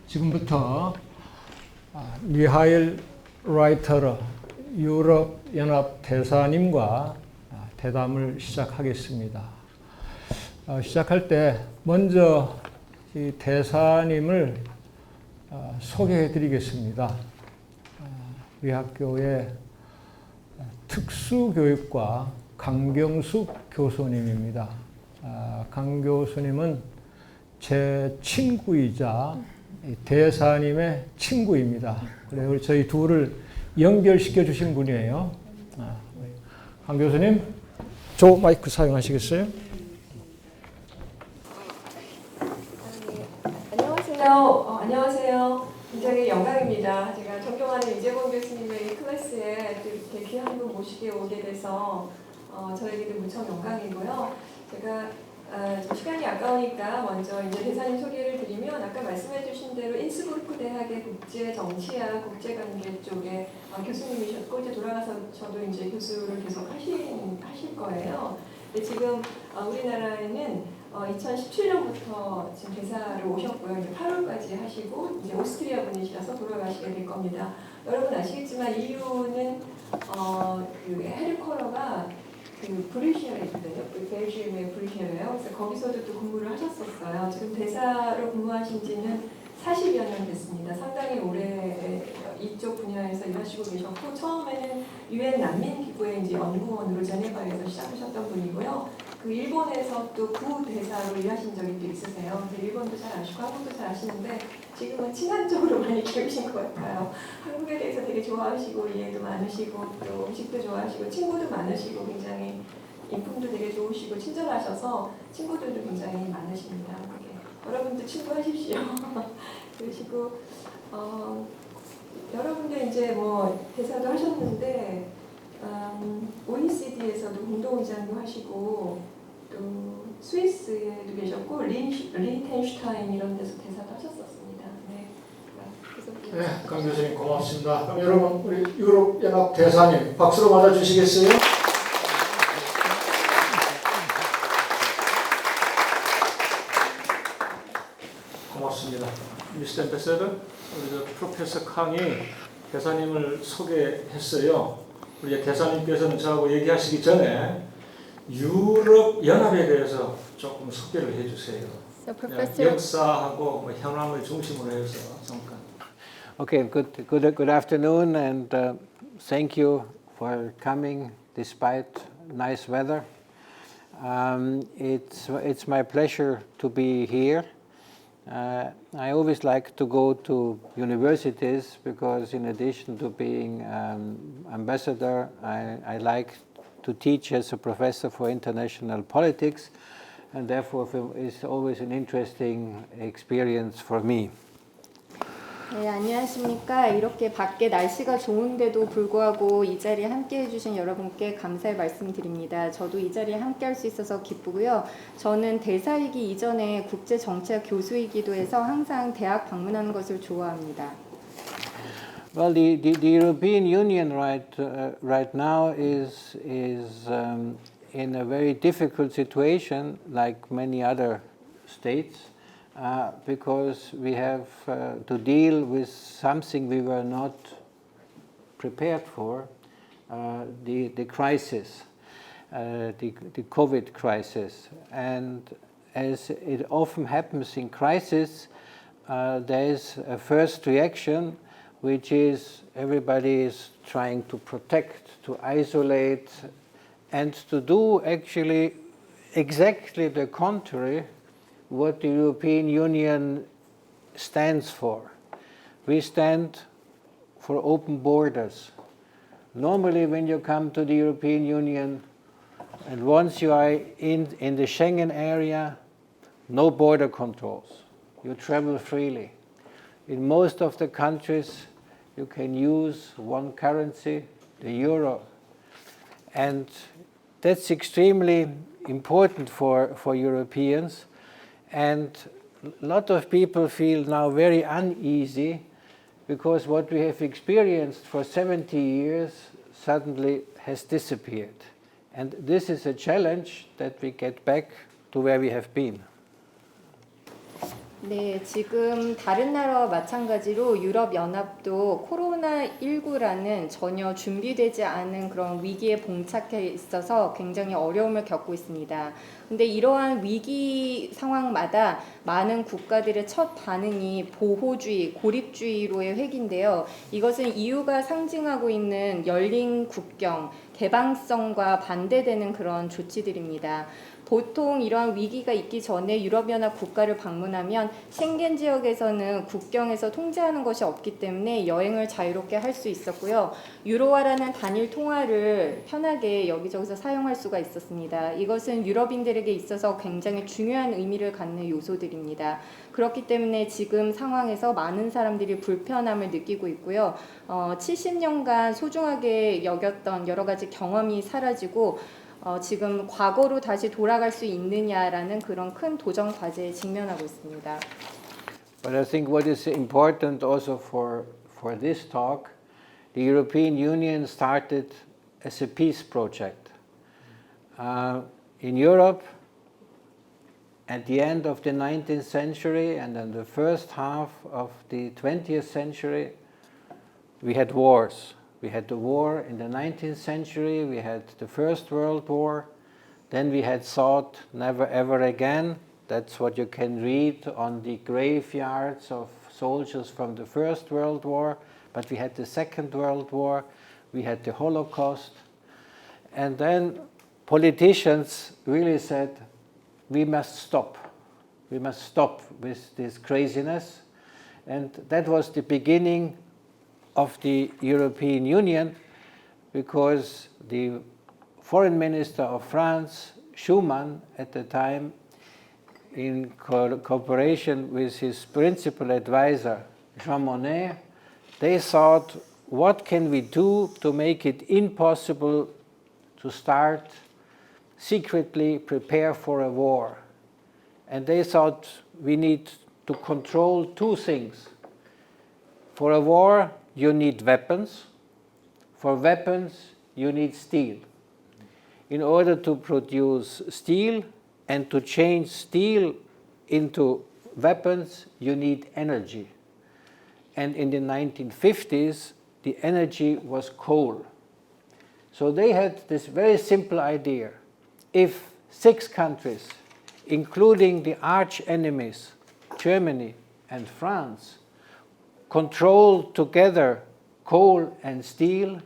지금부터 미하일 라이터러 유럽연합 대사님과 대담을 시작하겠습니다. 시작할 때 먼저 이 대사님을 소개해 드리겠습니다. 우리 학교의 특수교육과 강경숙 교수님입니다. 강 교수님은 제 친구이자 대사님의 친구입니다. 그래서 저희 둘을 연결시켜 주신 분이에요. 강 교수님, 저 마이크 사용하시겠어요? 안녕하세요. 안녕하세요. 굉장히 영광입니다. 제가 존경하는 이재권 교수님의 클래스에 이렇게 귀한 분 모시게 오게 돼서 저에게도 무척 영광이고요. 제가 좀 시간이 아까우니까 먼저 이제 대사님 소개를 드리면 아까 말씀해주신 대로 인스부르크 대학의 국제정치학, 국제관계 쪽에 교수님이셨고 이제 돌아가서 저도 이제 교수를 계속 하실 거예요. 근데 지금 우리나라에는 2017년부터 지금 대사를 오셨고요. 이제 8월까지 하시고 이제 오스트리아 분이시라서 돌아가시게 될 겁니다. 여러분 아시겠지만 이유는 그 헤드쿼터가 그 브뤼시아에 있거든요. 벨기움의 브뤼시아예요. 그래서 거기서도 또 근무를 하셨었어요. 지금 대사로 근무하신 지는 40여 년 됐습니다. 상당히 오래 이쪽 분야에서 일하시고 계셨고 처음에는 유엔 난민기구의 이제 연구원으로 제네바에서 시작하셨던 분이고요. 그 일본에서 또 부대사로 일하신 적이 또 있으세요. 근데 일본도 잘 아시고 한국도 잘 아시는데 지금은 친한 쪽으로 많이 키우신 것 같아요. 한국에 대해서 되게 좋아하시고 이해도 많으시고 또 음식도 좋아하시고 친구도 많으시고 굉장히 인품도 되게 좋으시고 친절하셔서 친구들도 굉장히 많으십니다. 한국에. 여러분도 친구 하십시오. 그러시고 여러분들 이제 뭐 대사도 하셨는데 OECD에서도 공동의장도 하시고 또 스위스에도 계셨고 리텐슈타인 이런 데서 대사도 하셨었습니다. 네, 강 교수님 고맙습니다. 그럼 여러분 우리 유럽연합 대사님 박수로 맞아주시겠어요? 고맙습니다. 미스터 앰베서더, 우리 프로페서 캉이 대사님을 소개했어요. 우리 대사님께서는 저하고 얘기하시기 전에 유럽 연합에 대해서 조금 소개를 해주세요. 역사하고 뭐 현황을 중심으로 해서 잠깐. Okay, good afternoon, and thank you for coming despite nice weather. It's my pleasure to be here. I always like to go to universities because in addition to being ambassador, I like to teach as a professor for international politics, and therefore it's always an interesting experience for me. 네, 안녕하십니까. 이렇게 밖에 날씨가 좋은데도 불구하고 이 자리에 함께 해주신 여러분께 감사의 말씀드립니다. 저도 이 자리에 함께 할 수 있어서 기쁘고요. 저는 대사이기 이전에 국제정치학 교수이기도 해서 항상 대학 방문하는 것을 좋아합니다. Well, the European Union right now is in a very difficult situation, like many other states. Because we have to deal with something we were not prepared for, the crisis, the COVID crisis. And as it often happens in crisis, there is a first reaction, which is everybody is trying to protect, to isolate, and to do actually exactly the contrary what the European Union stands for. We stand for open borders. Normally when you come to the European Union and once you are in the Schengen area, no border controls. You travel freely. In most of the countries you can use one currency, the euro. And that's extremely important for Europeans. And a lot of people feel now very uneasy because what we have experienced for 70 years suddenly has disappeared. And this is a challenge that we get back to where we have been. 네, 지금 다른 나라와 마찬가지로 유럽연합도 코로나19라는 전혀 준비되지 않은 그런 위기에 봉착해 있어서 굉장히 어려움을 겪고 있습니다. 근데 이러한 위기 상황마다 많은 국가들의 첫 반응이 보호주의, 고립주의로의 회귀인데요. 이것은 EU가 상징하고 있는 열린 국경, 개방성과 반대되는 그런 조치들입니다. 보통 이러한 위기가 있기 전에 유럽연합 국가를 방문하면 쉥겐 지역에서는 국경에서 통제하는 것이 없기 때문에 여행을 자유롭게 할 수 있었고요. 유로화라는 단일 통화를 편하게 여기저기서 사용할 수가 있었습니다. 이것은 유럽인들에게 있어서 굉장히 중요한 의미를 갖는 요소들입니다. 그렇기 때문에 지금 상황에서 많은 사람들이 불편함을 느끼고 있고요. 70년간 소중하게 여겼던 여러 가지 경험이 사라지고 지금 과거로 다시 돌아갈 수 있느냐라는 그런 큰 도전 과제에 직면하고 있습니다. But I think what is important also for this talk, the European Union started as a peace project. In Europe, at the end of the 19th century and in the first half of the 20th century, we had wars. We had the war in the 19th century, we had the First World War, then we had thought never ever again. That's what you can read on the graveyards of soldiers from the First World War, but we had the Second World War, we had the Holocaust, and then politicians really said, we must stop with this craziness, and that was the beginning of the European Union, because the foreign minister of France, Schuman, at the time, in cooperation with his principal advisor, Jean Monnet, they thought, what can we do to make it impossible to start secretly prepare for a war? And they thought we need to control two things. For a war, you need weapons. For weapons, you need steel. In order to produce steel and to change steel into weapons, you need energy. And in the 1950s, the energy was coal. So they had this very simple idea. If 6 countries, including the arch enemies, Germany and France, control together coal and steel,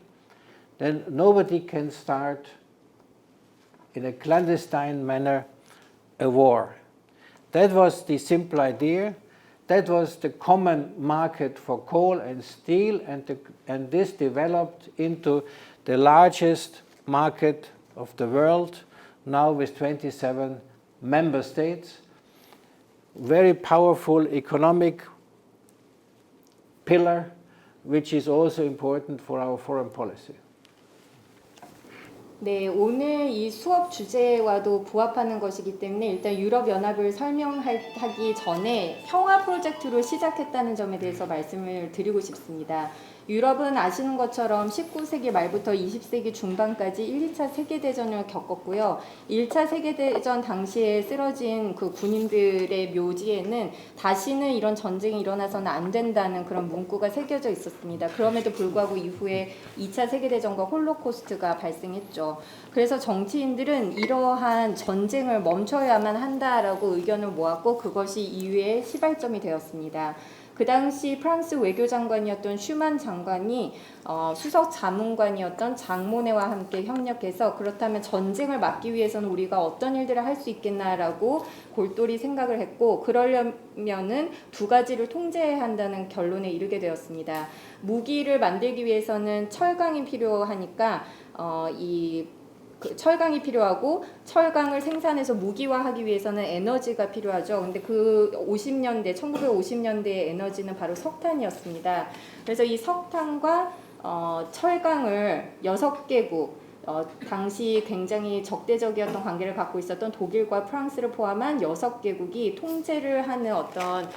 then nobody can start in a clandestine manner a war. That was the simple idea. That was the common market for coal and steel, and this developed into the largest market of the world, now with 27 member states. Very powerful economic pillar, which is also important for our foreign policy. 네, 오늘 이 수업 주제와도 부합하는 것이기 때문에 일단 유럽연합을 설명하기 전에 평화 프로젝트로 시작했다는 점에 대해서 말씀을 드리고 싶습니다. 유럽은 아시는 것처럼 19세기 말부터 20세기 중반까지 1, 2차 세계대전을 겪었고요. 1차 세계대전 당시에 쓰러진 그 군인들의 묘지에는 다시는 이런 전쟁이 일어나서는 안 된다는 그런 문구가 새겨져 있었습니다. 그럼에도 불구하고 이후에 2차 세계대전과 홀로코스트가 발생했죠. 그래서 정치인들은 이러한 전쟁을 멈춰야만 한다라고 의견을 모았고 그것이 이후에 시발점이 되었습니다. 그 당시 프랑스 외교장관이었던 슈만 장관이 수석 자문관이었던 장모네와 함께 협력해서 그렇다면 전쟁을 막기 위해서는 우리가 어떤 일들을 할 수 있겠나라고 골똘히 생각을 했고 그러려면은 2가지를 통제해야 한다는 결론에 이르게 되었습니다. 무기를 만들기 위해서는 철강이 필요하니까 철강이 필요하고 철강을 생산해서 무기화하기 위해서는 에너지가 필요하죠. 근데 그 1950년대의 에너지는 바로 석탄이었습니다. 그래서 이 석탄과 철강을 6개국 당시 굉장히 적대적이었던 관계를 갖고 있었던 독일과 프랑스를 포함한 6개국이 통제를 하는 어떤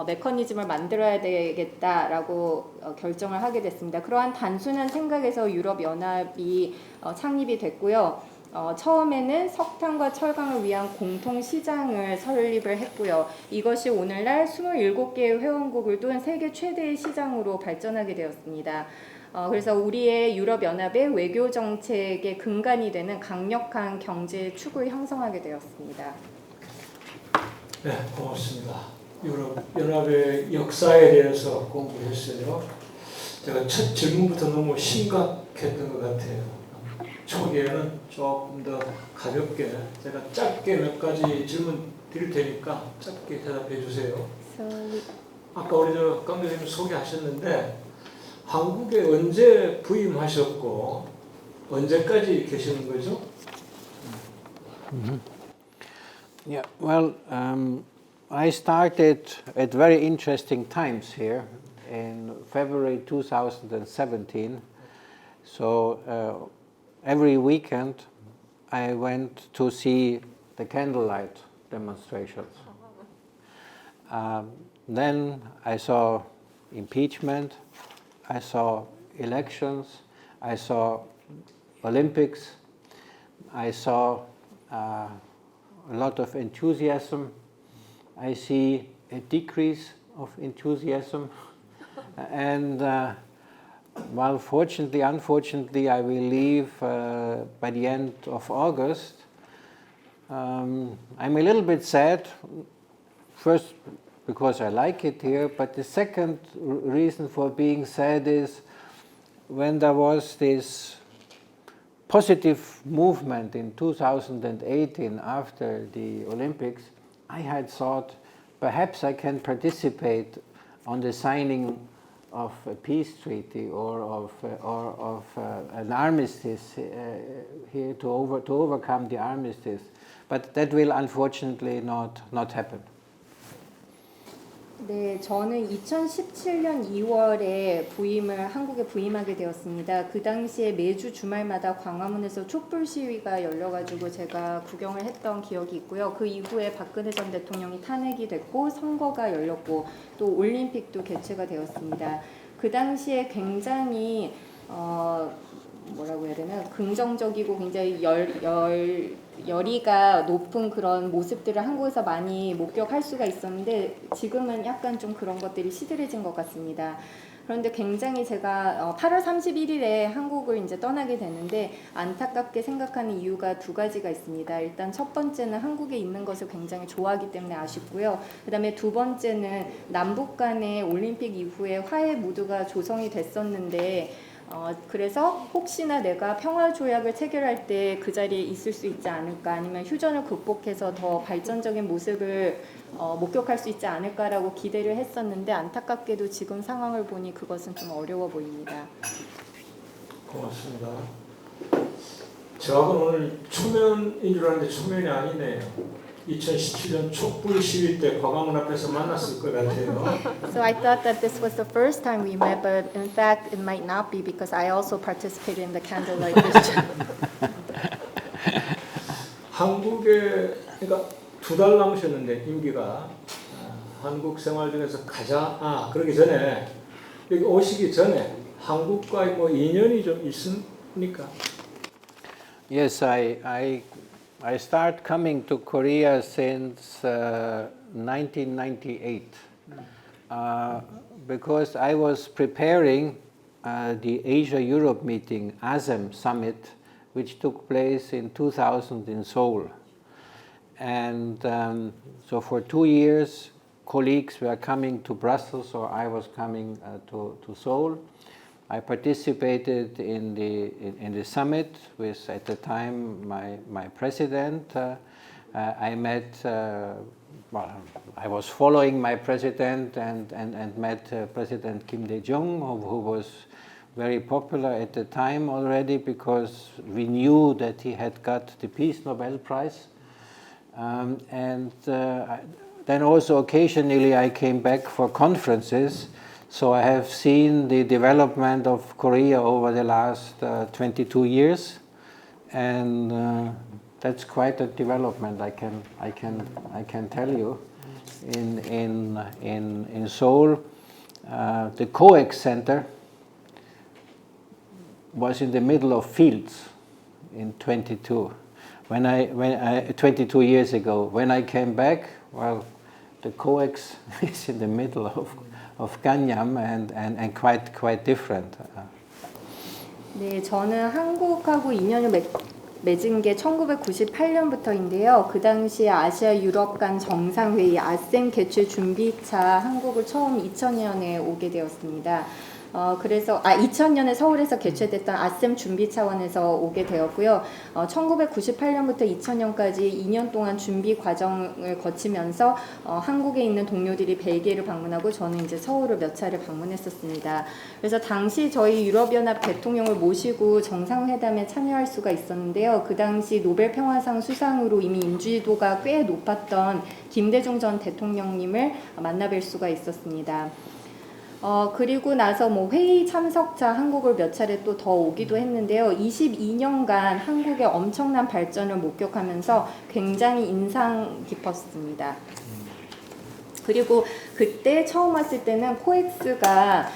메커니즘을 만들어야 되겠다라고 결정을 하게 됐습니다. 그러한 단순한 생각에서 유럽연합이 창립이 됐고요. 처음에는 석탄과 철강을 위한 공통시장을 설립을 했고요. 이것이 오늘날 27개의 회원국을 둔 세계 최대의 시장으로 발전하게 되었습니다. 그래서 우리의 유럽연합의 외교 정책의 근간이 되는 강력한 경제 축을 형성하게 되었습니다. 네, 고맙습니다. 유럽연합의 역사에 대해서 공부했어요. 제가 첫 질문부터 너무 심각했던 것 같아요. 초기에는 조금 더 가볍게 제가 짧게 몇 가지 질문 드릴 테니까 짧게 대답해 주세요. 아까 우리 강 교수님 소개하셨는데 한국에 언제 부임하셨고 언제까지 계시는 거죠? Yeah, well, I started at very interesting times here in February 2017. So every weekend I went to see the candlelight demonstrations. Then I saw impeachment, I saw elections, I saw Olympics, I saw a lot of enthusiasm. I see a decrease of enthusiasm, and well, fortunately, unfortunately, I will leave by the end of August. I'm a little bit sad, first because I like it here, but the second reason for being sad is when there was this positive movement in 2018 after the Olympics, I had thought perhaps I can participate on the signing of a peace treaty or of an armistice here to overcome the armistice, but that will unfortunately not happen. 네, 저는 2017년 2월에 한국에 부임하게 되었습니다. 그 당시에 매주 주말마다 광화문에서 촛불 시위가 열려가지고 제가 구경을 했던 기억이 있고요. 그 이후에 박근혜 전 대통령이 탄핵이 됐고 선거가 열렸고 또 올림픽도 개최가 되었습니다. 그 당시에 굉장히 뭐라고 해야 되나 긍정적이고 굉장히 열의가 높은 그런 모습들을 한국에서 많이 목격할 수가 있었는데 지금은 약간 좀 그런 것들이 시들해진 것 같습니다. 그런데 굉장히 제가 8월 31일에 한국을 이제 떠나게 되는데 안타깝게 생각하는 이유가 두 가지가 있습니다. 일단 첫 번째는 한국에 있는 것을 굉장히 좋아하기 때문에 아쉽고요. 그다음에 두 번째는 남북 간의 올림픽 이후에 화해 무드가 조성이 됐었는데 그래서 혹시나 내가 평화조약을 체결할 때 그 자리에 있을 수 있지 않을까 아니면 휴전을 극복해서 더 발전적인 모습을 목격할 수 있지 않을까라고 기대를 했었는데 안타깝게도 지금 상황을 보니 그것은 좀 어려워 보입니다. 고맙습니다. 저하고는 오늘 초면인 줄 알았는데 초면이 아니네요. 2017년 촛불 시위 때 광화문 앞에서 만났을 것 같아요. So I thought that this was the first time we met, but in fact it might not be because I also participated in the candlelight vigil. 한국에 그러니까 2달 남으셨는데 임기가 한국 생활 중에서 가장 그러기 전에 여기 오시기 전에 한국과의 뭐 인연이 좀 있습니까? Yes, I start coming to Korea since 1998 because I was preparing the Asia-Europe meeting, ASEM summit, which took place in 2000 in Seoul. And so for 2 years, colleagues were coming to Brussels, or I was coming to Seoul. I participated in the summit with, at the time, my president. I met, I was following my president and met President Kim Dae-jung, who was very popular at the time already because we knew that he had got the Peace Nobel Prize. Then also occasionally I came back for conferences. So I have seen the development of Korea over the last 22 years, and that's quite a development. I can tell you. In Seoul, the COEX Center was in the middle of fields in 22. when I 22 years ago, when I came back, well, the COEX is in the middle of Ganyam and quite different. 네, 저는 한국하고 인연을 맺은 게 1998년부터인데요. 그 당시에 아시아 유럽 간 정상회의 아셈 개최 준비차 한국을 처음 2000년에 오게 되었습니다. 그래서 2000년에 서울에서 개최됐던 아셈 준비 차원에서 오게 되었고요. 1998년부터 2000년까지 2년 동안 준비 과정을 거치면서 한국에 있는 동료들이 벨기에를 방문하고 저는 이제 서울을 몇 차례 방문했었습니다. 그래서 당시 저희 유럽연합 대통령을 모시고 정상회담에 참여할 수가 있었는데요. 그 당시 노벨 평화상 수상으로 이미 인지도가 꽤 높았던 김대중 전 대통령님을 만나뵐 수가 있었습니다. 그리고 나서 뭐 회의 참석자 한국을 몇 차례 또 더 오기도 했는데요. 22년간 한국의 엄청난 발전을 목격하면서 굉장히 인상 깊었습니다. 그리고 그때 처음 왔을 때는 코엑스가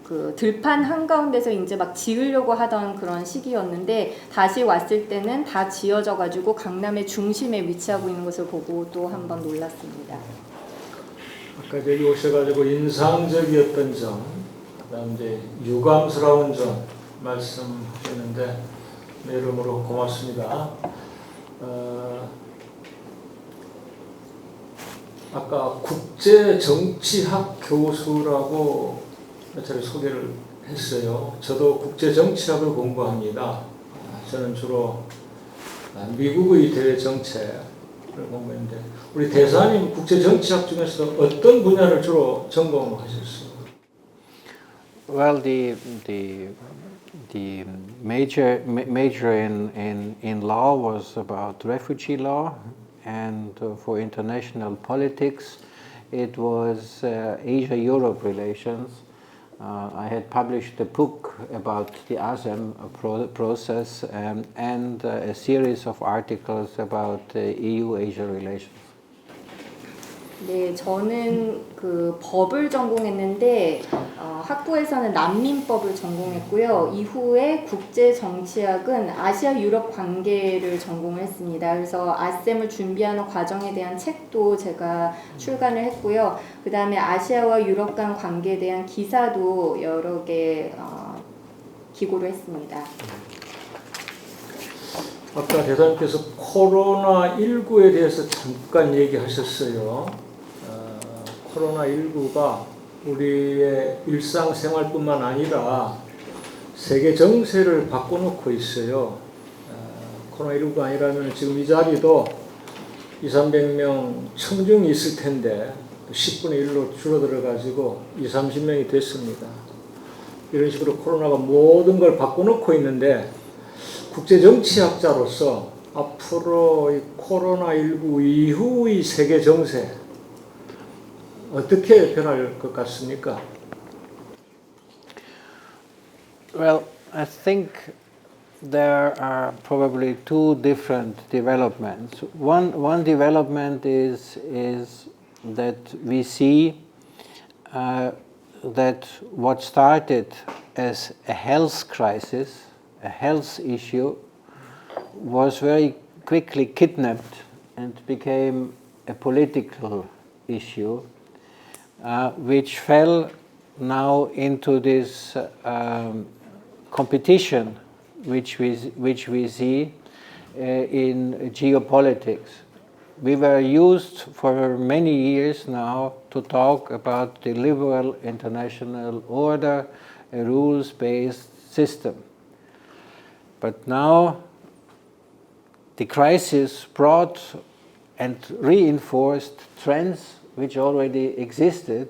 그 들판 한가운데서 이제 막 지으려고 하던 그런 시기였는데 다시 왔을 때는 다 지어져 가지고 강남의 중심에 위치하고 있는 것을 보고 또 한번 놀랐습니다. 아까 여기 오셔가지고 인상적이었던 점, 그다음 이제 유감스러운 점 말씀하셨는데 여러모로 고맙습니다. 아까 국제정치학 교수라고 몇 차례 소개를 했어요. 저도 국제정치학을 공부합니다. 저는 주로 미국의 대외 정책을 공부했는데 우리 대사님 국제정치학 중에서 어떤 분야를 주로 전공하셨어요? Well, the major in law was about refugee law, and for international politics, it was Asia-Europe relations. I had published a book about the ASEM process and a series of articles about EU-Asia relations. 네, 저는 그 법을 전공했는데 학부에서는 난민법을 전공했고요. 이후에 국제정치학은 아시아 유럽 관계를 전공을 했습니다. 그래서 아셈을 준비하는 과정에 대한 책도 제가 출간을 했고요. 그 다음에 아시아와 유럽 간 관계에 대한 기사도 여러 개 기고를 했습니다. 아까 대사님께서 코로나19에 대해서 잠깐 얘기하셨어요. 코로나19가 우리의 일상생활뿐만 아니라 세계 정세를 바꿔놓고 있어요. 코로나19가 아니라면 지금 이 자리도 200~300명 청중이 있을 텐데 10분의 1로 줄어들어가지고 20~30명이 됐습니다. 이런 식으로 코로나가 모든 걸 바꿔놓고 있는데 국제정치학자로서 앞으로 이 코로나19 이후의 세계 정세 어떻게 변할 것 같습니까? Well, I think there are probably two different developments. One development is that we see that what started as a health crisis, a health issue, was very quickly kidnapped and became a political issue, which fell now into this competition which we see in geopolitics. We were used for many years now to talk about the liberal international order, a rules-based system. But now the crisis brought and reinforced trends which already existed,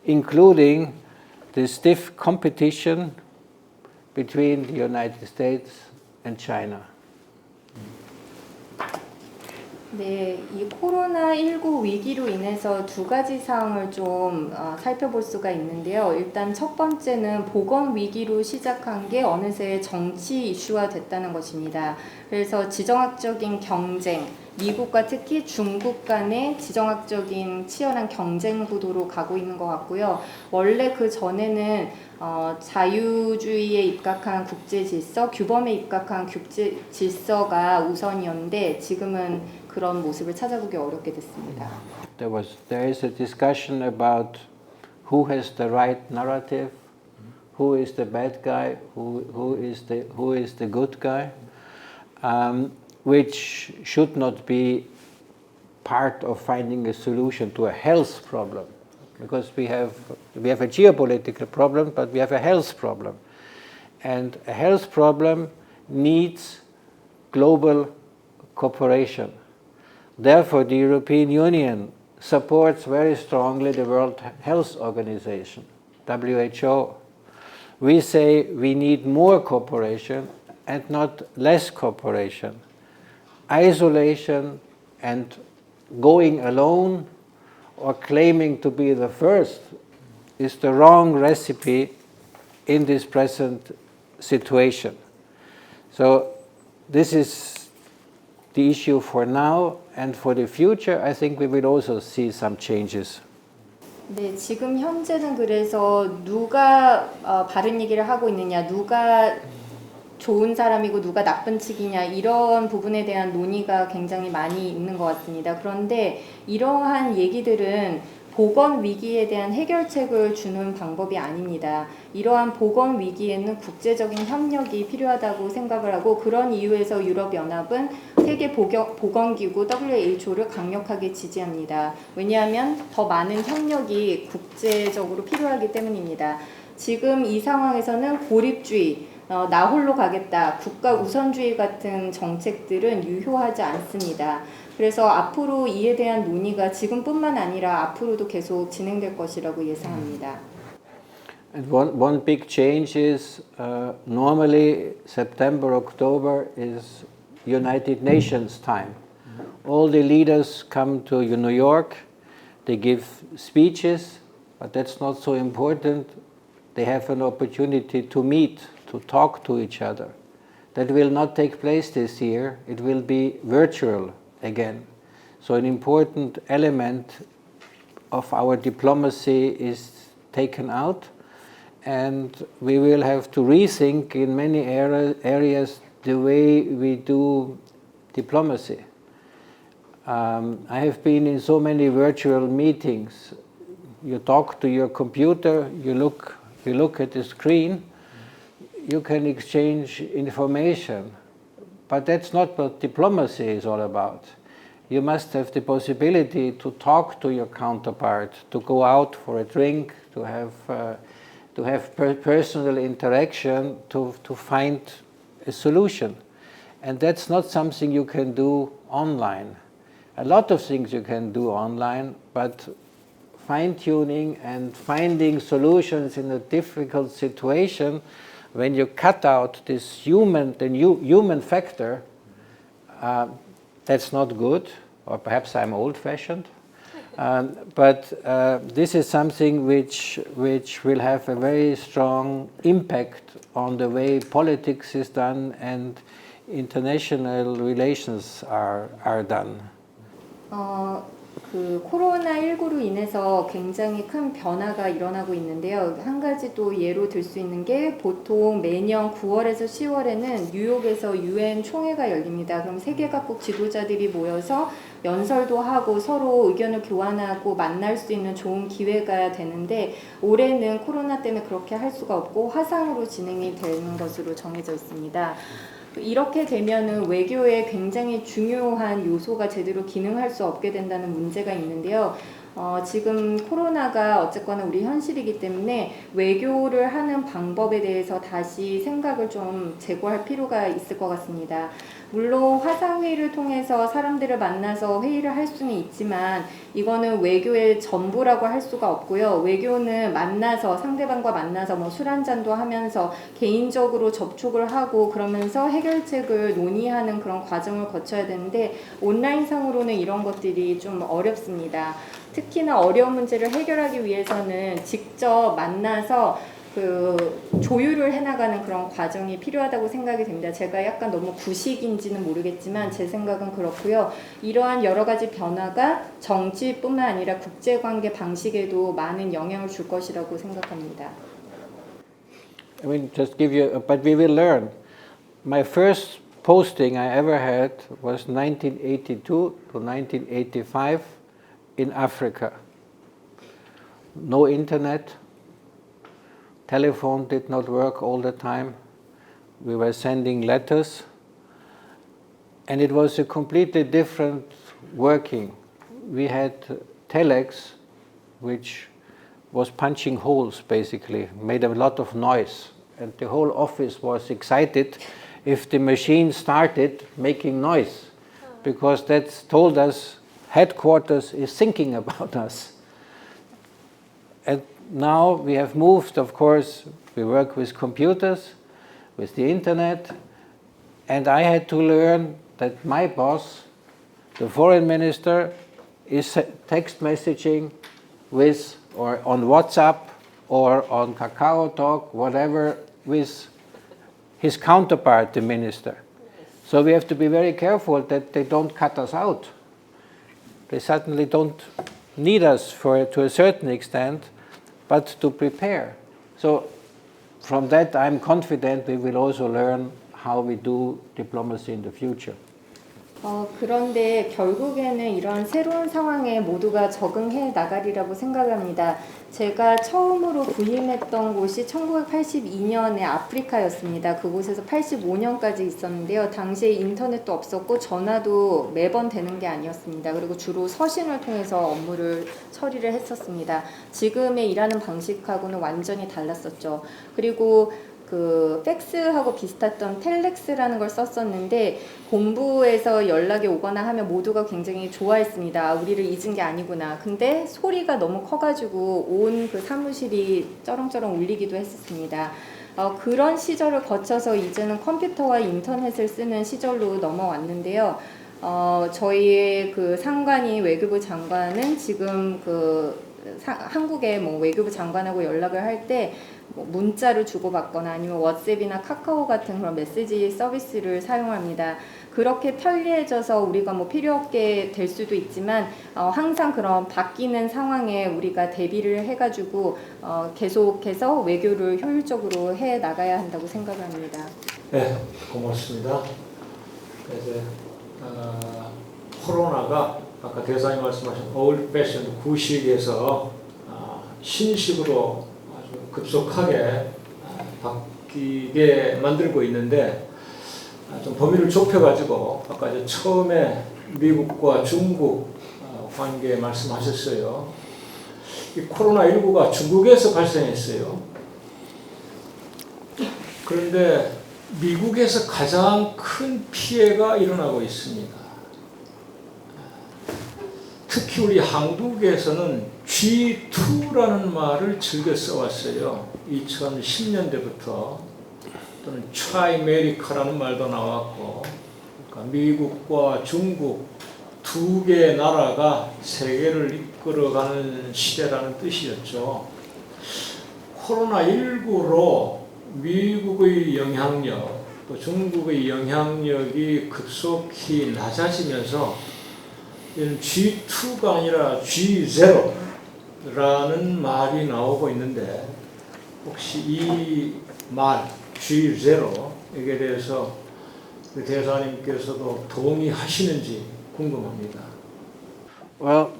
including the stiff competition between the United States and China. 네, 이 코로나19 위기로 인해서 두 가지 사항을 좀 살펴볼 수가 있는데요. 일단 첫 번째는 보건 위기로 시작한 게 어느새 정치 이슈화 됐다는 것입니다. 그래서 지정학적인 경쟁, 미국과 특히 중국 간의 지정학적인 치열한 경쟁 구도로 가고 있는 것 같고요. 원래 그 전에는 자유주의에 입각한 국제 질서, 규범에 입각한 국제 질서가 우선이었는데 지금은 그런 모습을 찾아보기 어렵게 됐습니다. There is a discussion about who has the right narrative, who is the bad guy, who is the good guy, which should not be part of finding a solution to a health problem, because we have a geopolitical problem, but we have a health problem, and a health problem needs global cooperation. Therefore, the European Union supports very strongly the World Health Organization, WHO. We say we need more cooperation and not less cooperation. Isolation and going alone or claiming to be the first is the wrong recipe in this present situation. So this is the issue for now, and for the future I think we will also see some changes. 네, 지금 현재는 그래서 누가 바른 얘기를 하고 있느냐, 누가 좋은 사람이고 누가 나쁜 측이냐, 이런 부분에 대한 논의가 굉장히 많이 있는 것 같습니다. 그런데 이러한 얘기들은 보건 위기에 대한 해결책을 주는 방법이 아닙니다. 이러한 보건 위기에는 국제적인 협력이 필요하다고 생각을 하고, 그런 이유에서 유럽연합은 세계보건기구 WHO를 강력하게 지지합니다. 왜냐하면 더 많은 협력이 국제적으로 필요하기 때문입니다. 지금 이 상황에서는 고립주의, 나 홀로 가겠다, 국가 우선주의 같은 정책들은 유효하지 않습니다. 그래서 앞으로 이에 대한 논의가 지금뿐만 아니라 앞으로도 계속 진행될 것이라고 예상합니다. And one big change is normally September, October is United Nations time. All the leaders come to New York, they give speeches, but that's not so important. They have an opportunity to meet, to talk to each other. That will not take place this year. It will be virtual again. So an important element of our diplomacy is taken out, and we will have to rethink in many areas the way we do diplomacy. I have been in so many virtual meetings. You talk to your computer, you look at the screen, you can exchange information, but that's not what diplomacy is all about. You must have the possibility to talk to your counterpart, to go out for a drink, to have personal interaction, to find a solution. And that's not something you can do online. A lot of things you can do online, but fine-tuning and finding solutions in a difficult situation, when you cut out this human factor, that's not good, or perhaps I'm old-fashioned. But this is something which will have a very strong impact on the way politics is done and international relations are done. 그 코로나19로 인해서 굉장히 큰 변화가 일어나고 있는데요. 한 가지 또 예로 들 수 있는 게, 보통 매년 9월에서 10월에는 뉴욕에서 UN 총회가 열립니다. 그럼 세계 각국 지도자들이 모여서 연설도 하고 서로 의견을 교환하고 만날 수 있는 좋은 기회가 되는데, 올해는 코로나 때문에 그렇게 할 수가 없고 화상으로 진행이 되는 것으로 정해져 있습니다. 이렇게 되면은 외교에 굉장히 중요한 요소가 제대로 기능할 수 없게 된다는 문제가 있는데요. 지금 코로나가 어쨌거나 우리 현실이기 때문에 외교를 하는 방법에 대해서 다시 생각을 좀 재고할 필요가 있을 것 같습니다. 물론 화상회의를 통해서 사람들을 만나서 회의를 할 수는 있지만 이거는 외교의 전부라고 할 수가 없고요. 외교는 만나서, 상대방과 만나서 뭐 술 한잔도 하면서 개인적으로 접촉을 하고 그러면서 해결책을 논의하는 그런 과정을 거쳐야 되는데, 온라인상으로는 이런 것들이 좀 어렵습니다. 특히나 어려운 문제를 해결하기 위해서는 직접 만나서 그 조율을 해나가는 그런 과정이 필요하다고 생각이 됩니다. 제가 약간 너무 구식인지는 모르겠지만 제 생각은 그렇고요. 이러한 여러 가지 변화가 정치뿐만 아니라 국제관계 방식에도 많은 영향을 줄 것이라고 생각합니다. I mean, just give you, but we will learn. My first posting I ever had was 1982 to 1985 in Africa. No internet, telephone did not work all the time. We were sending letters, and it was a completely different working. We had telex, which was punching holes basically, made a lot of noise, and the whole office was excited if the machine started making noise, because that told us headquarters is thinking about us. And now we have moved, of course, we work with computers, with the internet, and I had to learn that my boss, the foreign minister, is text messaging with, or on WhatsApp, or on Kakao Talk, whatever, with his counterpart, the minister. So we have to be very careful that they don't cut us out. They certainly don't need us to a certain extent, but to prepare. So from that, I'm confident we will also learn how we do diplomacy in the future. 그런데 결국에는 이런 새로운 상황에 모두가 적응해 나가리라고 생각합니다. 제가 처음으로 부임했던 곳이 1982년에 아프리카였습니다. 그곳에서 85년까지 있었는데요. 당시에 인터넷도 없었고 전화도 매번 되는 게 아니었습니다. 그리고 주로 서신을 통해서 업무를 처리를 했었습니다. 지금의 일하는 방식하고는 완전히 달랐었죠. 그리고 그 팩스하고 비슷했던 텔렉스라는 걸 썼었는데 본부에서 연락이 오거나 하면 모두가 굉장히 좋아했습니다. 우리를 잊은 게 아니구나. 근데 소리가 너무 커가지고 온 그 사무실이 쩌렁쩌렁 울리기도 했었습니다. 그런 시절을 거쳐서 이제는 컴퓨터와 인터넷을 쓰는 시절로 넘어왔는데요. 저희의 그 상관이 외교부 장관은 지금 한국의 뭐 외교부 장관하고 연락을 할 때 문자를 주고받거나 아니면 왓츠앱이나 카카오 같은 그런 메시지 서비스를 사용합니다. 그렇게 편리해져서 우리가 뭐 필요 없게 될 수도 있지만 항상 그런 바뀌는 상황에 우리가 대비를 해가지고 계속해서 외교를 효율적으로 해 나가야 한다고 생각합니다. 네, 고맙습니다. 이제 코로나가 아까 대사님 말씀하신 old fashion 구식에서 신식으로 아주 급속하게 바뀌게 만들고 있는데 좀 범위를 좁혀가지고 아까 이제 처음에 미국과 중국 관계 말씀하셨어요. 이 코로나19가 중국에서 발생했어요. 그런데 미국에서 가장 큰 피해가 일어나고 있습니다. 특히 우리 한국에서는 G2라는 말을 즐겨 써왔어요. 2010년대부터 또는 트라이메리카라는 말도 나왔고, 그러니까 미국과 중국 두 개의 나라가 세계를 이끌어가는 시대라는 뜻이었죠. 코로나19로 미국의 영향력, 또 중국의 영향력이 급속히 낮아지면서 G2가 아니라 G0라는 말이 나오고 있는데 혹시 이 말 G0에게 대해서 대사님께서도 동의하시는지 궁금합니다. Well,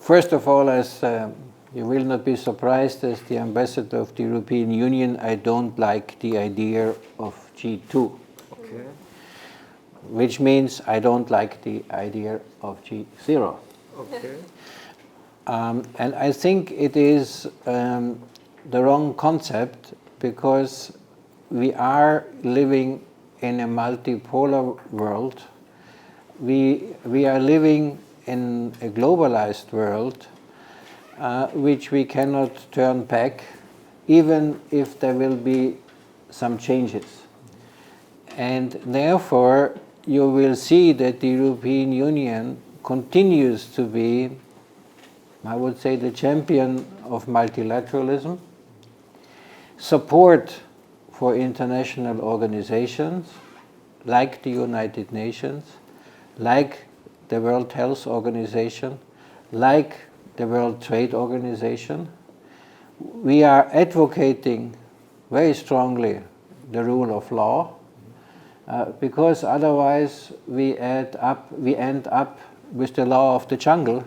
first of all, as you will not be surprised, as the ambassador of the European Union, I don't like the idea of G2. Okay. Which means I don't like the idea of G0. Okay. And I think it is the wrong concept because we are living in a multipolar world. We are living in a globalized world which we cannot turn back even if there will be some changes. And therefore you will see that the European Union continues to be, I would say, the champion of multilateralism, support for international organizations like the United Nations, like the World Health Organization, like the World Trade Organization. We are advocating very strongly the rule of law, because otherwise we end up with the law of the jungle,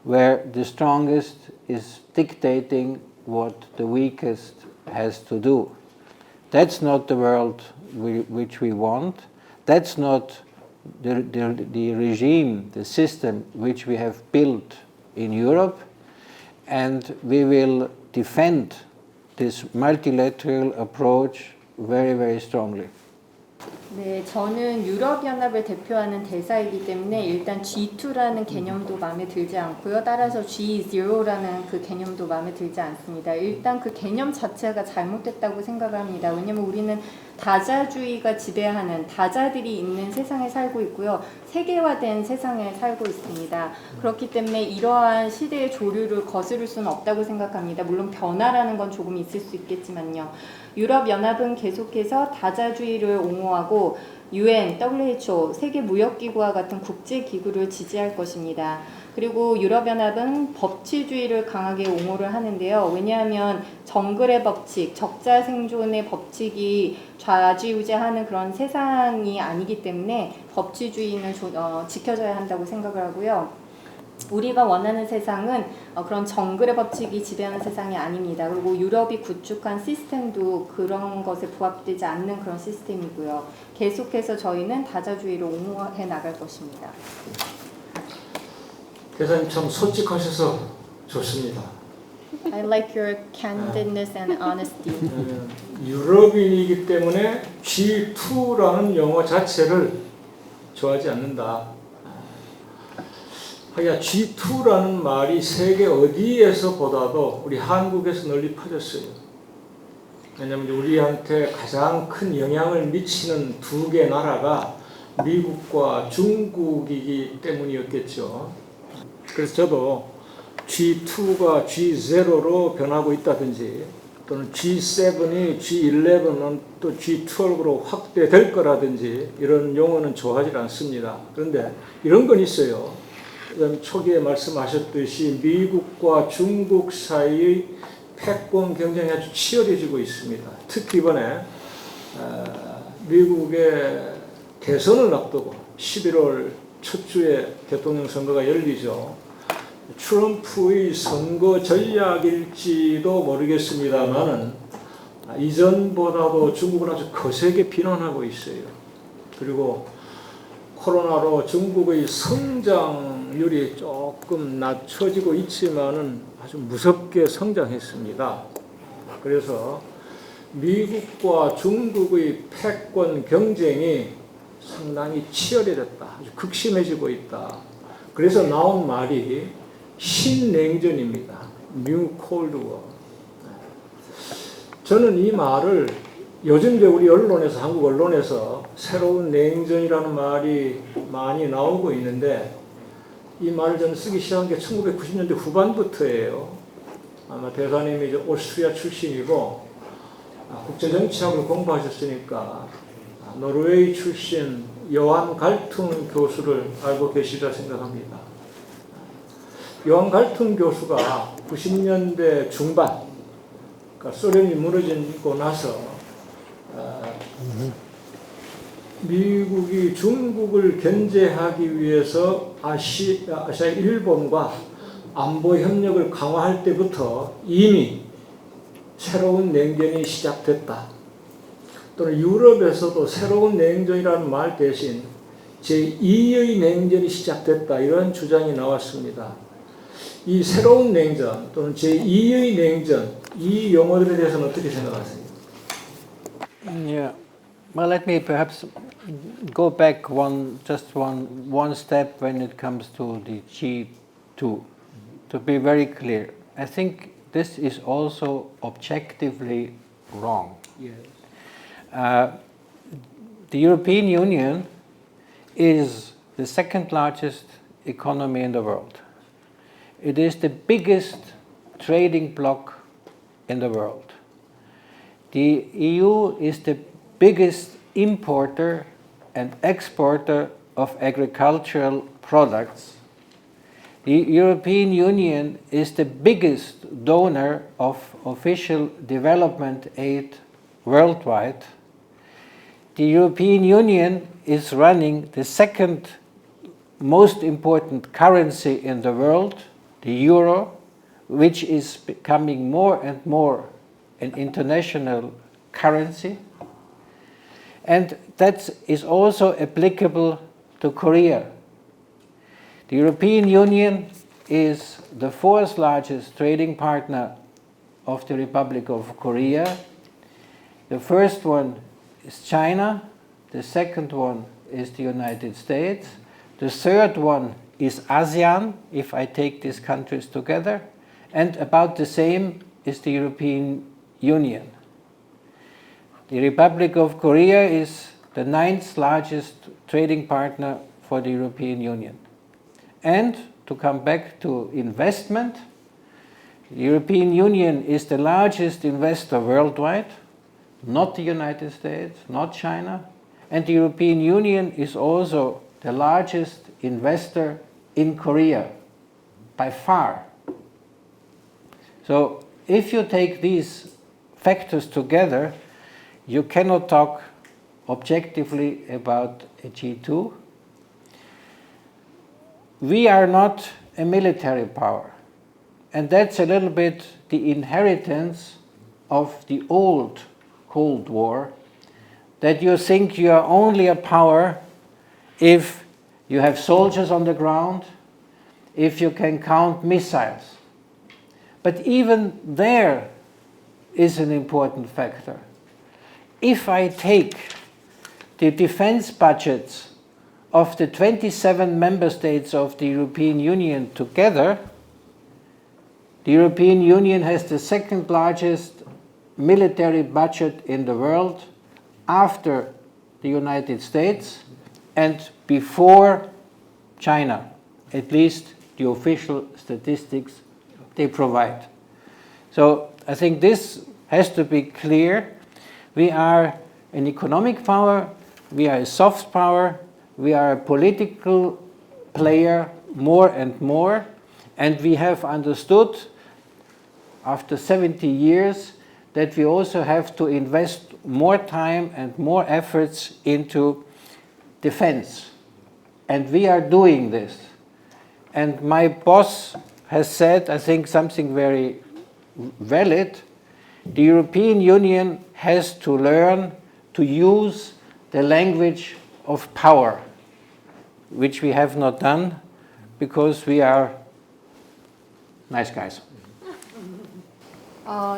where the strongest is dictating what the weakest has to do. That's not the world which we want. That's not the regime, the system which we have built in Europe, and we will defend this multilateral approach very, very strongly. 네, 저는 유럽연합을 대표하는 대사이기 때문에 일단 G2라는 개념도 마음에 들지 않고요. 따라서 G0라는 그 개념도 마음에 들지 않습니다. 일단 그 개념 자체가 잘못됐다고 생각을 합니다. 왜냐하면 우리는 다자주의가 지배하는 다자들이 있는 세상에 살고 있고요. 세계화된 세상에 살고 있습니다. 그렇기 때문에 이러한 시대의 조류를 거스를 수는 없다고 생각합니다. 물론 변화라는 건 조금 있을 수 있겠지만요. 유럽연합은 계속해서 다자주의를 옹호하고 UN, WHO, 세계무역기구와 같은 국제기구를 지지할 것입니다. 그리고 유럽연합은 법치주의를 강하게 옹호를 하는데요. 왜냐하면 정글의 법칙, 적자 생존의 법칙이 좌지우지하는 그런 세상이 아니기 때문에 법치주의는 지켜져야 한다고 생각을 하고요. 우리가 원하는 세상은 그런 정글의 법칙이 지배하는 세상이 아닙니다. 그리고 유럽이 구축한 시스템도 그런 것에 부합되지 않는 그런 시스템이고요. 계속해서 저희는 다자주의를 옹호해 나갈 것입니다. 대사님 참 솔직하셔서 좋습니다. I like your candidness and honesty. 유럽인이기 때문에 G2라는 용어 자체를 좋아하지 않는다. 하여 G2라는 말이 세계 어디에서보다도 우리 한국에서 널리 퍼졌어요. 왜냐하면 우리한테 가장 큰 영향을 미치는 두 개 나라가 미국과 중국이기 때문이었겠죠. 그래서 저도 G2가 G0로 변하고 있다든지 또는 G7이 G11은 또 G12로 확대될 거라든지 이런 용어는 좋아하지 않습니다. 그런데 이런 건 있어요. 초기에 말씀하셨듯이 미국과 중국 사이의 패권 경쟁이 아주 치열해지고 있습니다. 특히 이번에 미국의 대선을 앞두고 11월 첫 주에 대통령 선거가 열리죠. 트럼프의 선거 전략일지도 모르겠습니다만은 이전보다도 중국은 아주 거세게 비난하고 있어요. 그리고 코로나로 중국의 성장률이 조금 낮춰지고 있지만은 아주 무섭게 성장했습니다. 그래서 미국과 중국의 패권 경쟁이 상당히 치열해졌다. 아주 극심해지고 있다. 그래서 나온 말이 신냉전입니다. New Cold War. 저는 이 말을 요즘 우리 언론에서, 한국 언론에서 새로운 냉전이라는 말이 많이 나오고 있는데 이 말을 저는 쓰기 시작한 게 1990년대 후반부터예요. 아마 대사님이 이제 오스트리아 출신이고 국제정치학을 공부하셨으니까 노르웨이 출신 요한 갈퉁 교수를 알고 계시리라 생각합니다. 요한 갈퉁 교수가 90년대 중반, 그러니까 소련이 무너지고 나서 미국이 중국을 견제하기 위해서 아시아 일본과 안보 협력을 강화할 때부터 이미 새로운 냉전이 시작됐다. 또는 유럽에서도 새로운 냉전이라는 말 대신 제2의 냉전이 시작됐다. 이런 주장이 나왔습니다. 이 새로운 냉전 또는 제2의 냉전, 이 용어들에 대해서는 어떻게 생각하세요? Yeah. Well, let me perhaps go back just one step when it comes to the G2. To be very clear, I think this is also objectively wrong. Yes. The European Union is the second largest economy in the world. It is the biggest trading bloc in the world. The EU is the biggest importer and exporter of agricultural products. The European Union is the biggest donor of official development aid worldwide. The European Union is running the second most important currency in the world, the euro, which is becoming more and more an international currency. And that is also applicable to Korea. The European Union is the fourth largest trading partner of the Republic of Korea. The first one is China, the second one is the United States, the third one is ASEAN, if I take these countries together, and about the same is the European Union. The Republic of Korea is the 9th largest trading partner for the European Union. And to come back to investment, the European Union is the largest investor worldwide, not the United States, not China, and the European Union is also the largest investor in Korea, by far. So if you take these factors together, you cannot talk objectively about a G2. We are not a military power, and that's a little bit the inheritance of the old Cold War, that you think you are only a power if you have soldiers on the ground, if you can count missiles. But even there is an important factor. If I take the defense budgets of the 27 member states of the European Union together, the European Union has the second largest military budget in the world after the United States and before China, at least the official statistics they provide. So I think this has to be clear. We are an economic power, we are a soft power, we are a political player more and more, and we have understood after 70 years that we also have to invest more time and more efforts into defense. And we are doing this. And my boss has said, I think, something very valid. The European Union has to learn to use the language of power, which we have not done because we are nice guys.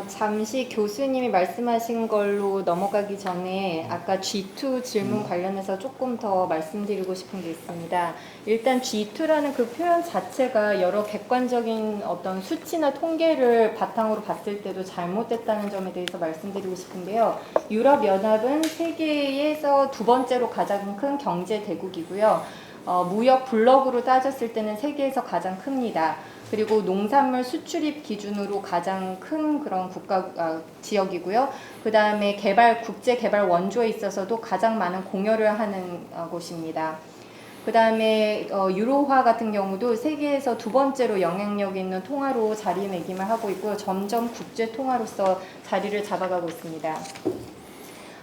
잠시 교수님이 말씀하신 걸로 넘어가기 전에 아까 G2 질문 관련해서 조금 더 말씀드리고 싶은 게 있습니다. 일단 G2라는 그 표현 자체가 여러 객관적인 어떤 수치나 통계를 바탕으로 봤을 때도 잘못됐다는 점에 대해서 말씀드리고 싶은데요. 유럽연합은 세계에서 두 번째로 가장 큰 경제 대국이고요. 무역 블록으로 따졌을 때는 세계에서 가장 큽니다. 그리고 농산물 수출입 기준으로 가장 큰 그런 지역이고요. 그 다음에 국제 개발 원조에 있어서도 가장 많은 공여를 하는 곳입니다. 그 다음에 유로화 같은 경우도 세계에서 두 번째로 영향력 있는 통화로 자리매김을 하고 있고요. 점점 국제 통화로서 자리를 잡아가고 있습니다.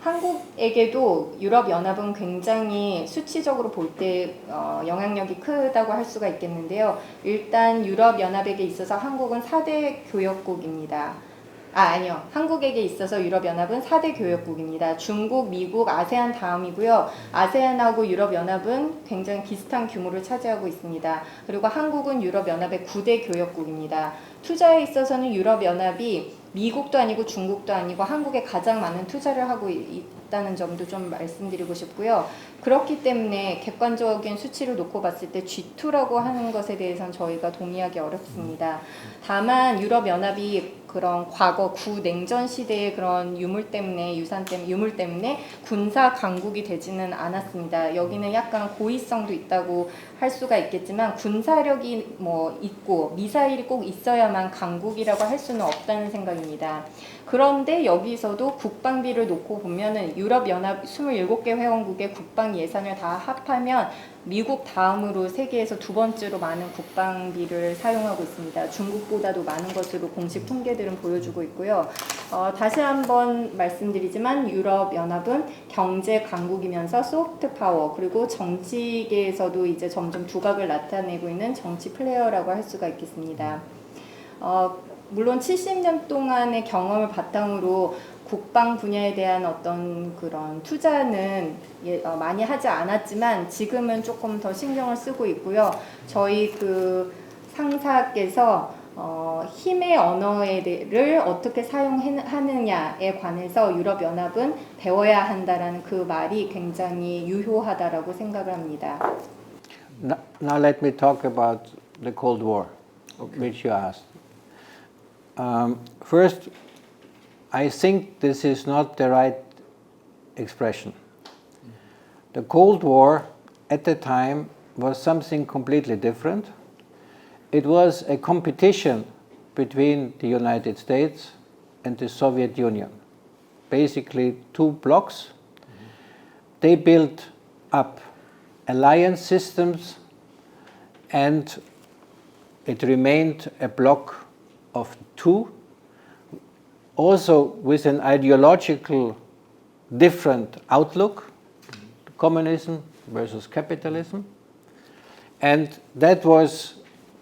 한국에게도 유럽연합은 굉장히 수치적으로 볼 때 영향력이 크다고 할 수가 있겠는데요. 일단 유럽연합에게 있어서 한국은 4대 교역국입니다. 아니요. 한국에게 있어서 유럽연합은 4대 교역국입니다. 중국, 미국, 아세안 다음이고요. 아세안하고 유럽연합은 굉장히 비슷한 규모를 차지하고 있습니다. 그리고 한국은 유럽연합의 9대 교역국입니다. 투자에 있어서는 유럽연합이 미국도 아니고 중국도 아니고 한국에 가장 많은 투자를 하고 있다는 점도 좀 말씀드리고 싶고요. 그렇기 때문에 객관적인 수치를 놓고 봤을 때 G2라고 하는 것에 대해서는 저희가 동의하기 어렵습니다. 다만 유럽연합이 그런 과거 구냉전 시대의 그런 유물 때문에 유물 때문에 군사 강국이 되지는 않았습니다. 여기는 약간 고의성도 있다고 할 수가 있겠지만 군사력이 뭐 있고 미사일이 꼭 있어야만 강국이라고 할 수는 없다는 생각입니다. 그런데 여기서도 국방비를 놓고 보면은 유럽연합 27개 회원국의 국방 예산을 다 합하면 미국 다음으로 세계에서 두 번째로 많은 국방비를 사용하고 있습니다. 중국보다도 많은 것으로 공식 통계들은 보여주고 있고요. 다시 한번 말씀드리지만 유럽연합은 경제 강국이면서 소프트 파워 그리고 정치계에서도 이제 점점 두각을 나타내고 있는 정치 플레이어라고 할 수가 있겠습니다. 물론 70년 동안의 경험을 바탕으로 국방 분야에 대한 어떤 그런 투자는 많이 하지 않았지만 지금은 조금 더 신경을 쓰고 있고요. 저희 그 상사께서 힘의 언어를 어떻게 사용하느냐에 관해서 유럽연합은 배워야 한다라는 그 말이 굉장히 유효하다라고 생각을 합니다. Now let me talk about the Cold War, which you asked. First, I think this is not the right expression. The Cold War at the time was something completely different. It was a competition between the United States and the Soviet Union. Basically two blocks. They built up alliance systems and it remained a bloc of two, also with an ideological different outlook, communism versus capitalism, and that was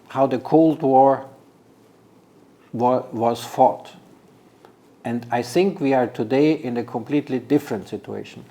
how the Cold War was fought. And I think we are today in a completely different situation.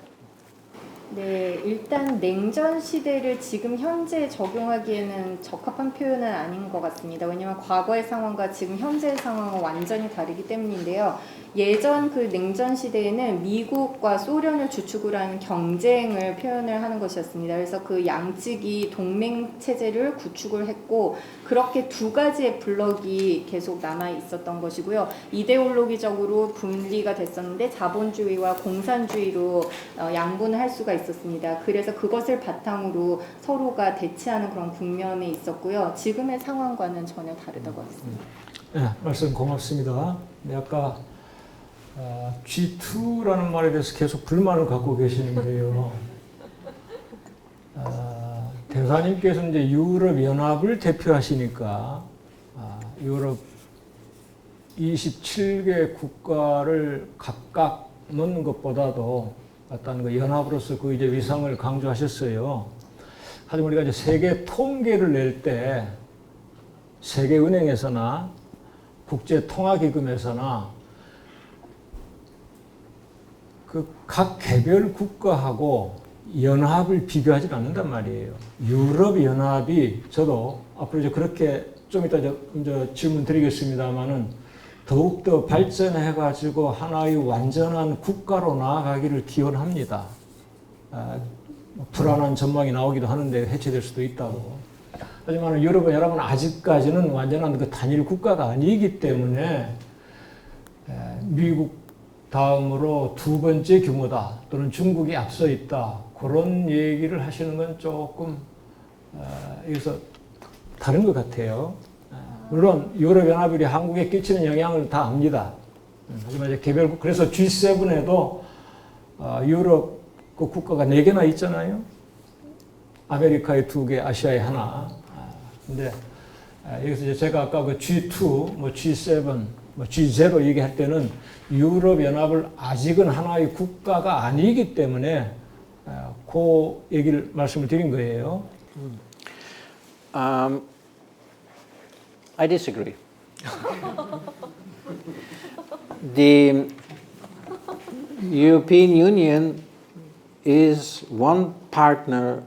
네, 일단 냉전 시대를 지금 현재 적용하기에는 적합한 표현은 아닌 것 같습니다. 왜냐하면 과거의 상황과 지금 현재의 상황은 완전히 다르기 때문인데요. 예전 그 냉전 시대에는 미국과 소련을 주축으로 하는 경쟁을 표현을 하는 것이었습니다. 그래서 그 양측이 동맹 체제를 구축을 했고 그렇게 두 가지의 블록이 계속 남아 있었던 것이고요. 이데올로기적으로 분리가 됐었는데 자본주의와 공산주의로 양분을 할 수가 있었습니다. 그래서 그것을 바탕으로 서로가 대치하는 그런 국면에 있었고요. 지금의 상황과는 전혀 다르다고 했습니다. 네, 말씀 고맙습니다. 네, 아까 G2라는 말에 대해서 계속 불만을 갖고 계시는데요. 대사님께서 이제 유럽연합을 대표하시니까 유럽 27개 국가를 각각 넣는 것보다도 어떤 그 연합으로서 그 이제 위상을 강조하셨어요. 하지만 우리가 이제 세계 통계를 낼 때 세계은행에서나 국제통화기금에서나 그 각 개별 국가하고 연합을 비교하지 않는단 말이에요. 유럽연합이 저도 앞으로 이제 그렇게 좀 이따 이제 질문 드리겠습니다만은 더욱더 발전해가지고 하나의 완전한 국가로 나아가기를 기원합니다. 불안한 전망이 나오기도 하는데 해체될 수도 있다고. 하지만 유럽연합은 아직까지는 완전한 그 단일 국가가 아니기 때문에 미국 다음으로 두 번째 규모다 또는 중국이 앞서 있다 그런 얘기를 하시는 건 조금 여기서 다른 것 같아요. 물론 유럽연합이 한국에 끼치는 영향을 다 압니다. 하지만 이제 개별 그래서 G7에도 유럽 그 국가가 4개나 있잖아요. 아메리카에 2개, 아시아에 하나. 근데 여기서 이제 제가 아까 그 G2, 뭐 G7, 뭐 G0 얘기할 때는 유럽연합을 아직은 하나의 국가가 아니기 때문에 그 얘기를 말씀을 드린 거예요. I disagree. The European Union is one partner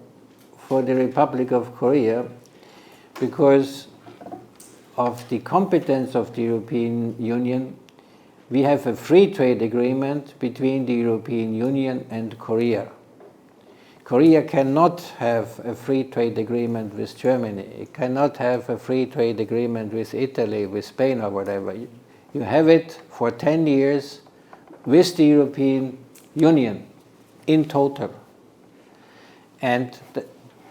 for the Republic of Korea because of the competence of the European Union. We have a free trade agreement between the European Union and Korea. Korea cannot have a free trade agreement with Germany. It cannot have a free trade agreement with Italy, with Spain or whatever. You have it for 10 years with the European Union in total. And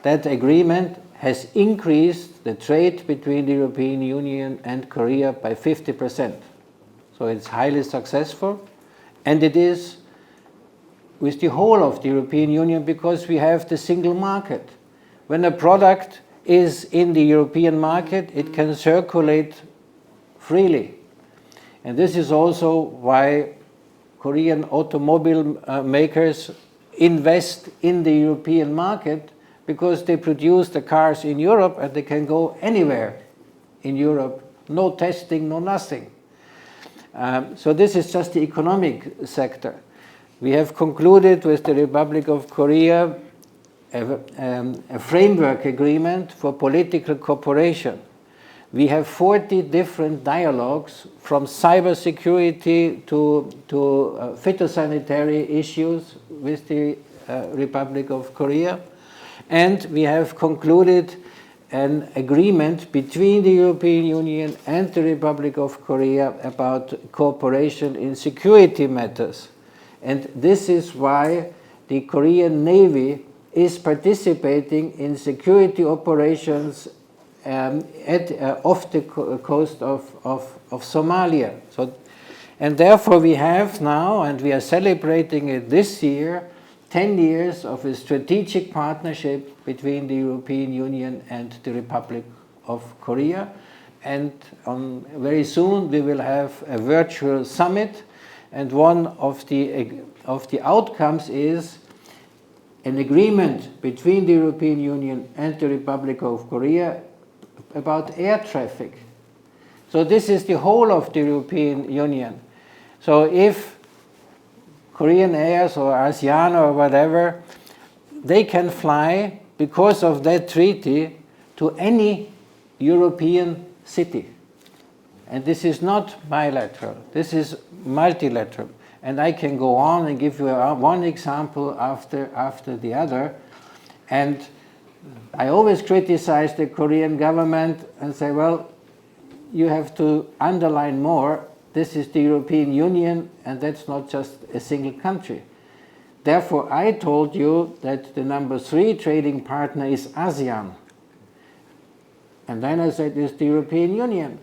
that agreement has increased the trade between the European Union and Korea by 50%. So it's highly successful, and it is with the whole of the European Union because we have the single market. When a product is in the European market, it can circulate freely. And this is also why Korean automobile makers invest in the European market, because they produce the cars in Europe and they can go anywhere in Europe, no testing, no nothing. So this is just the economic sector. We have concluded with the Republic of Korea a framework agreement for political cooperation. We have 40 different dialogues, from cybersecurity to phytosanitary issues with the Republic of Korea. And we have concluded an agreement between the European Union and the Republic of Korea about cooperation in security matters. And this is why the Korean Navy is participating in security operations off the coast of Somalia. So, and therefore we have now, and we are celebrating it this year, 10 years of a strategic partnership between the European Union and the Republic of Korea. And very soon we will have a virtual summit, and one of the outcomes is an agreement between the European Union and the Republic of Korea about air traffic. So this is the whole of the European Union. So if Korean Airs or ASEAN or whatever, they can fly because of that treaty to any European city. And this is not bilateral, this is multilateral. And I can go on and give you one example after the other. And I always criticize the Korean government and say, well, you have to underline more, this is the European Union and that's not just a single country. Therefore, I told you that the number 3 trading partner is ASEAN. And then I said it's the European Union.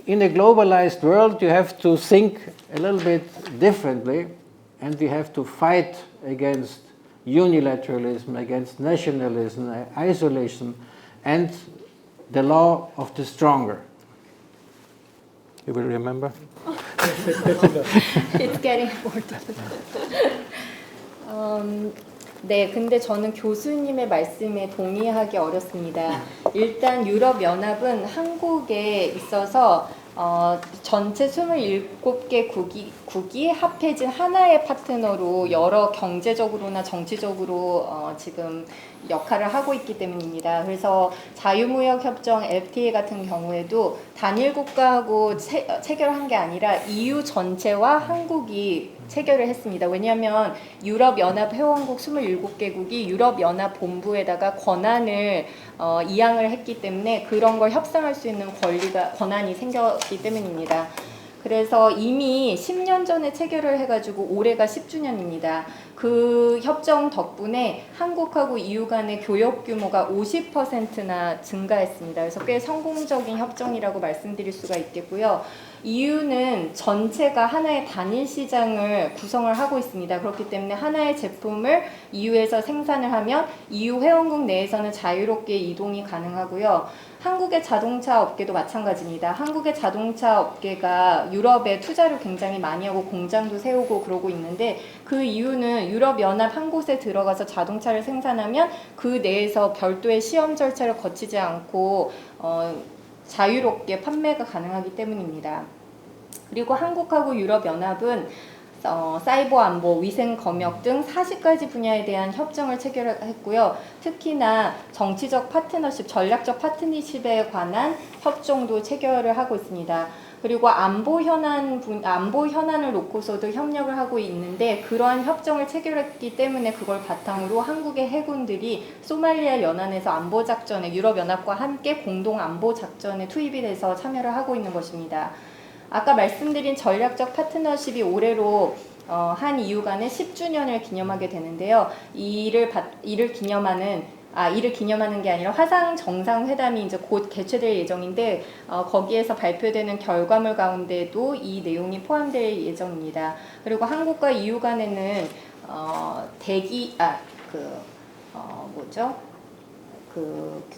In a globalized world, you have to think a little bit differently, and we have to fight against unilateralism, against nationalism, isolation, and the law of the stronger. You will remember? It's getting more difficult. 네, 근데 저는 교수님의 말씀에 동의하기 어렵습니다. 일단 유럽연합은 한국에 있어서 전체 27개 국이 합해진 하나의 파트너로 여러 경제적으로나 정치적으로 지금 역할을 하고 있기 때문입니다. 그래서 자유무역협정 FTA 같은 경우에도 단일 국가하고 체결한 게 아니라 EU 전체와 한국이 체결을 했습니다. 왜냐하면 유럽연합 회원국 27개국이 유럽연합 본부에다가 권한을 이양을 했기 때문에 그런 걸 협상할 수 있는 권한이 생겼기 때문입니다. 그래서 이미 10년 전에 체결을 해가지고 올해가 10주년입니다. 그 협정 덕분에 한국하고 EU 간의 교역 규모가 50%나 증가했습니다. 그래서 꽤 성공적인 협정이라고 말씀드릴 수가 있겠고요. EU는 전체가 하나의 단일 시장을 구성을 하고 있습니다. 그렇기 때문에 하나의 제품을 EU에서 생산을 하면 EU 회원국 내에서는 자유롭게 이동이 가능하고요. 한국의 자동차 업계도 마찬가지입니다. 한국의 자동차 업계가 유럽에 투자를 굉장히 많이 하고 공장도 세우고 그러고 있는데 그 이유는 유럽연합 한 곳에 들어가서 자동차를 생산하면 그 내에서 별도의 시험 절차를 거치지 않고 자유롭게 판매가 가능하기 때문입니다. 그리고 한국하고 유럽연합은 사이버 안보, 위생 검역 등 40가지 분야에 대한 협정을 체결했고요. 특히나 정치적 파트너십, 전략적 파트너십에 관한 협정도 체결을 하고 있습니다. 그리고 안보 현안을 놓고서도 협력을 하고 있는데 그러한 협정을 체결했기 때문에 그걸 바탕으로 한국의 해군들이 소말리아 연안에서 안보작전에 유럽연합과 함께 공동 안보작전에 투입이 돼서 참여를 하고 있는 것입니다. 아까 말씀드린 전략적 파트너십이 올해로 한 EU 간의 10주년을 기념하게 되는데요. 이를 기념하는 게 아니라 화상 정상회담이 이제 곧 개최될 예정인데 거기에서 발표되는 결과물 가운데도 이 내용이 포함될 예정입니다. 그리고 한국과 EU 간에는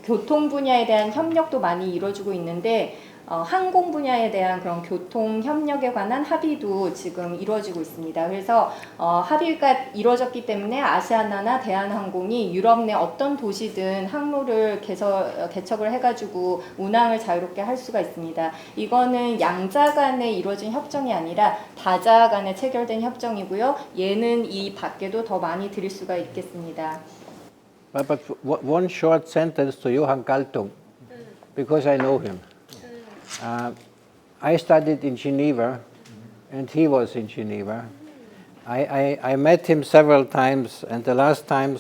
교통 분야에 대한 협력도 많이 이루어지고 있는데 항공 분야에 대한 그런 교통 협력에 관한 합의도 지금 이루어지고 있습니다. 그래서 합의가 이루어졌기 때문에 아시아나나 대한항공이 유럽 내 어떤 도시든 항로를 개척을 해가지고 운항을 자유롭게 할 수가 있습니다. 이거는 양자 간에 이루어진 협정이 아니라 다자 간에 체결된 협정이고요. 얘는 이 밖에도 더 많이 드릴 수가 있겠습니다. But one short sentence to Johann Galtung, because I know him. I studied in Geneva, and he was in Geneva. I met him several times, and the last time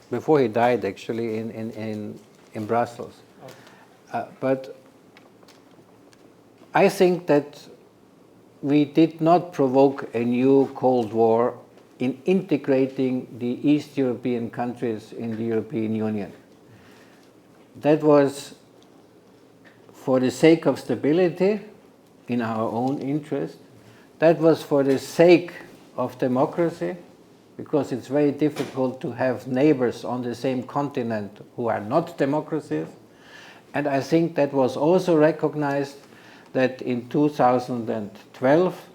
before he died, actually, in Brussels. But I think that we did not provoke a new Cold War in integrating the East European countries in the European Union. That was for the sake of stability in our own interest. That was for the sake of democracy, because it's very difficult to have neighbors on the same continent who are not democracies. And I think that was also recognized that in 2012,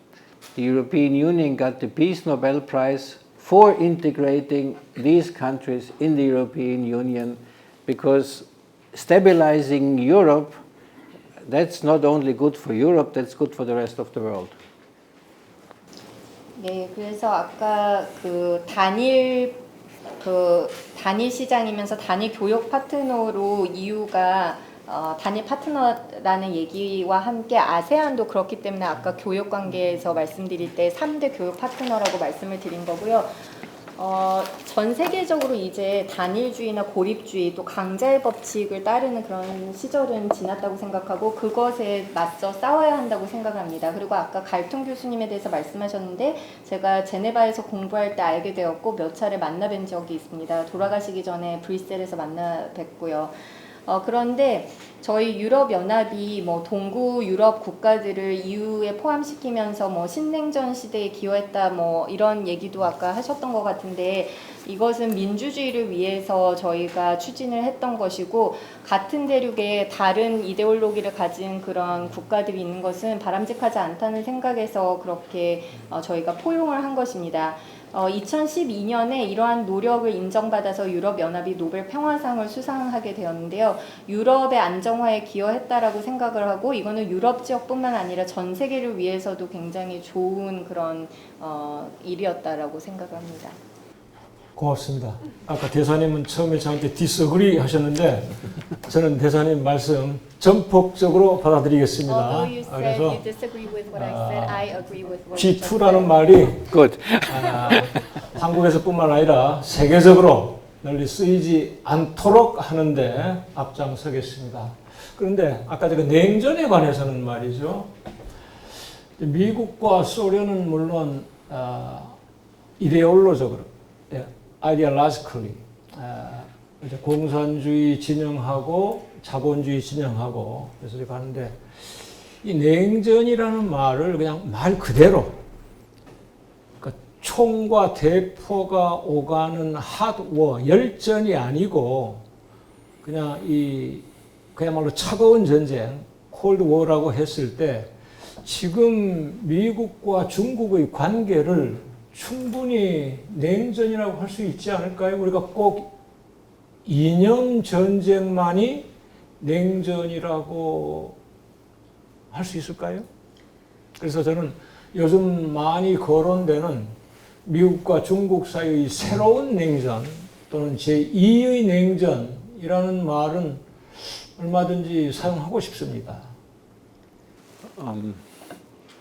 the European Union got the Peace Nobel Prize for integrating these countries in the European Union, because stabilizing Europe, that's not only good for Europe, that's good for the rest of the world. 네, 그래서 아까 단일 시장이면서 단일 교역 파트너로 EU가 단일 파트너라는 얘기와 함께 아세안도 그렇기 때문에 아까 교역 관계에서 말씀드릴 때 3대 교역 파트너라고 말씀을 드린 거고요. 전 세계적으로 이제 단일주의나 고립주의 또 강자의 법칙을 따르는 그런 시절은 지났다고 생각하고 그것에 맞서 싸워야 한다고 생각합니다. 그리고 아까 갈통 교수님에 대해서 말씀하셨는데 제가 제네바에서 공부할 때 알게 되었고 몇 차례 만나 뵌 적이 있습니다. 돌아가시기 전에 브뤼셀에서 만나 뵀고요. 그런데 저희 유럽연합이 동구 유럽 국가들을 EU에 포함시키면서 신냉전 시대에 기여했다 이런 얘기도 아까 하셨던 것 같은데 이것은 민주주의를 위해서 저희가 추진을 했던 것이고 같은 대륙에 다른 이데올로기를 가진 그런 국가들이 있는 것은 바람직하지 않다는 생각에서 그렇게 저희가 포용을 한 것입니다. 2012년에 이러한 노력을 인정받아서 유럽연합이 노벨 평화상을 수상하게 되었는데요. 유럽의 안정화에 기여했다라고 생각을 하고 이거는 유럽 지역뿐만 아니라 전 세계를 위해서도 굉장히 좋은 그런 일이었다라고 생각합니다. 고맙습니다. 아까 대사님은 처음에 저한테 디스그리 하셨는데 저는 대사님 말씀 전폭적으로 받아들이겠습니다. Although you said you disagree with what I said, I agree with what you just G2라는 said. 말이 Good. 한국에서뿐만 아니라 세계적으로 널리 쓰이지 않도록 하는데 앞장서겠습니다. 그런데 아까 제가 냉전에 관해서는 말이죠. 미국과 소련은 물론 이데올로적으로 ideologically 공산주의 진영하고 자본주의 진영하고 그래서 제가 하는데 이 냉전이라는 말을 그냥 말 그대로 그러니까 총과 대포가 오가는 핫워 열전이 아니고 그냥 그야말로 차가운 전쟁 콜드워라고 했을 때 지금 미국과 중국의 관계를 충분히 냉전이라고 할 수 있지 않을까요? 우리가 꼭 이념 전쟁만이 냉전이라고 할 수 있을까요? 그래서 저는 요즘 많이 거론되는 미국과 중국 사이의 새로운 냉전 또는 제2의 냉전이라는 말은 얼마든지 사용하고 싶습니다.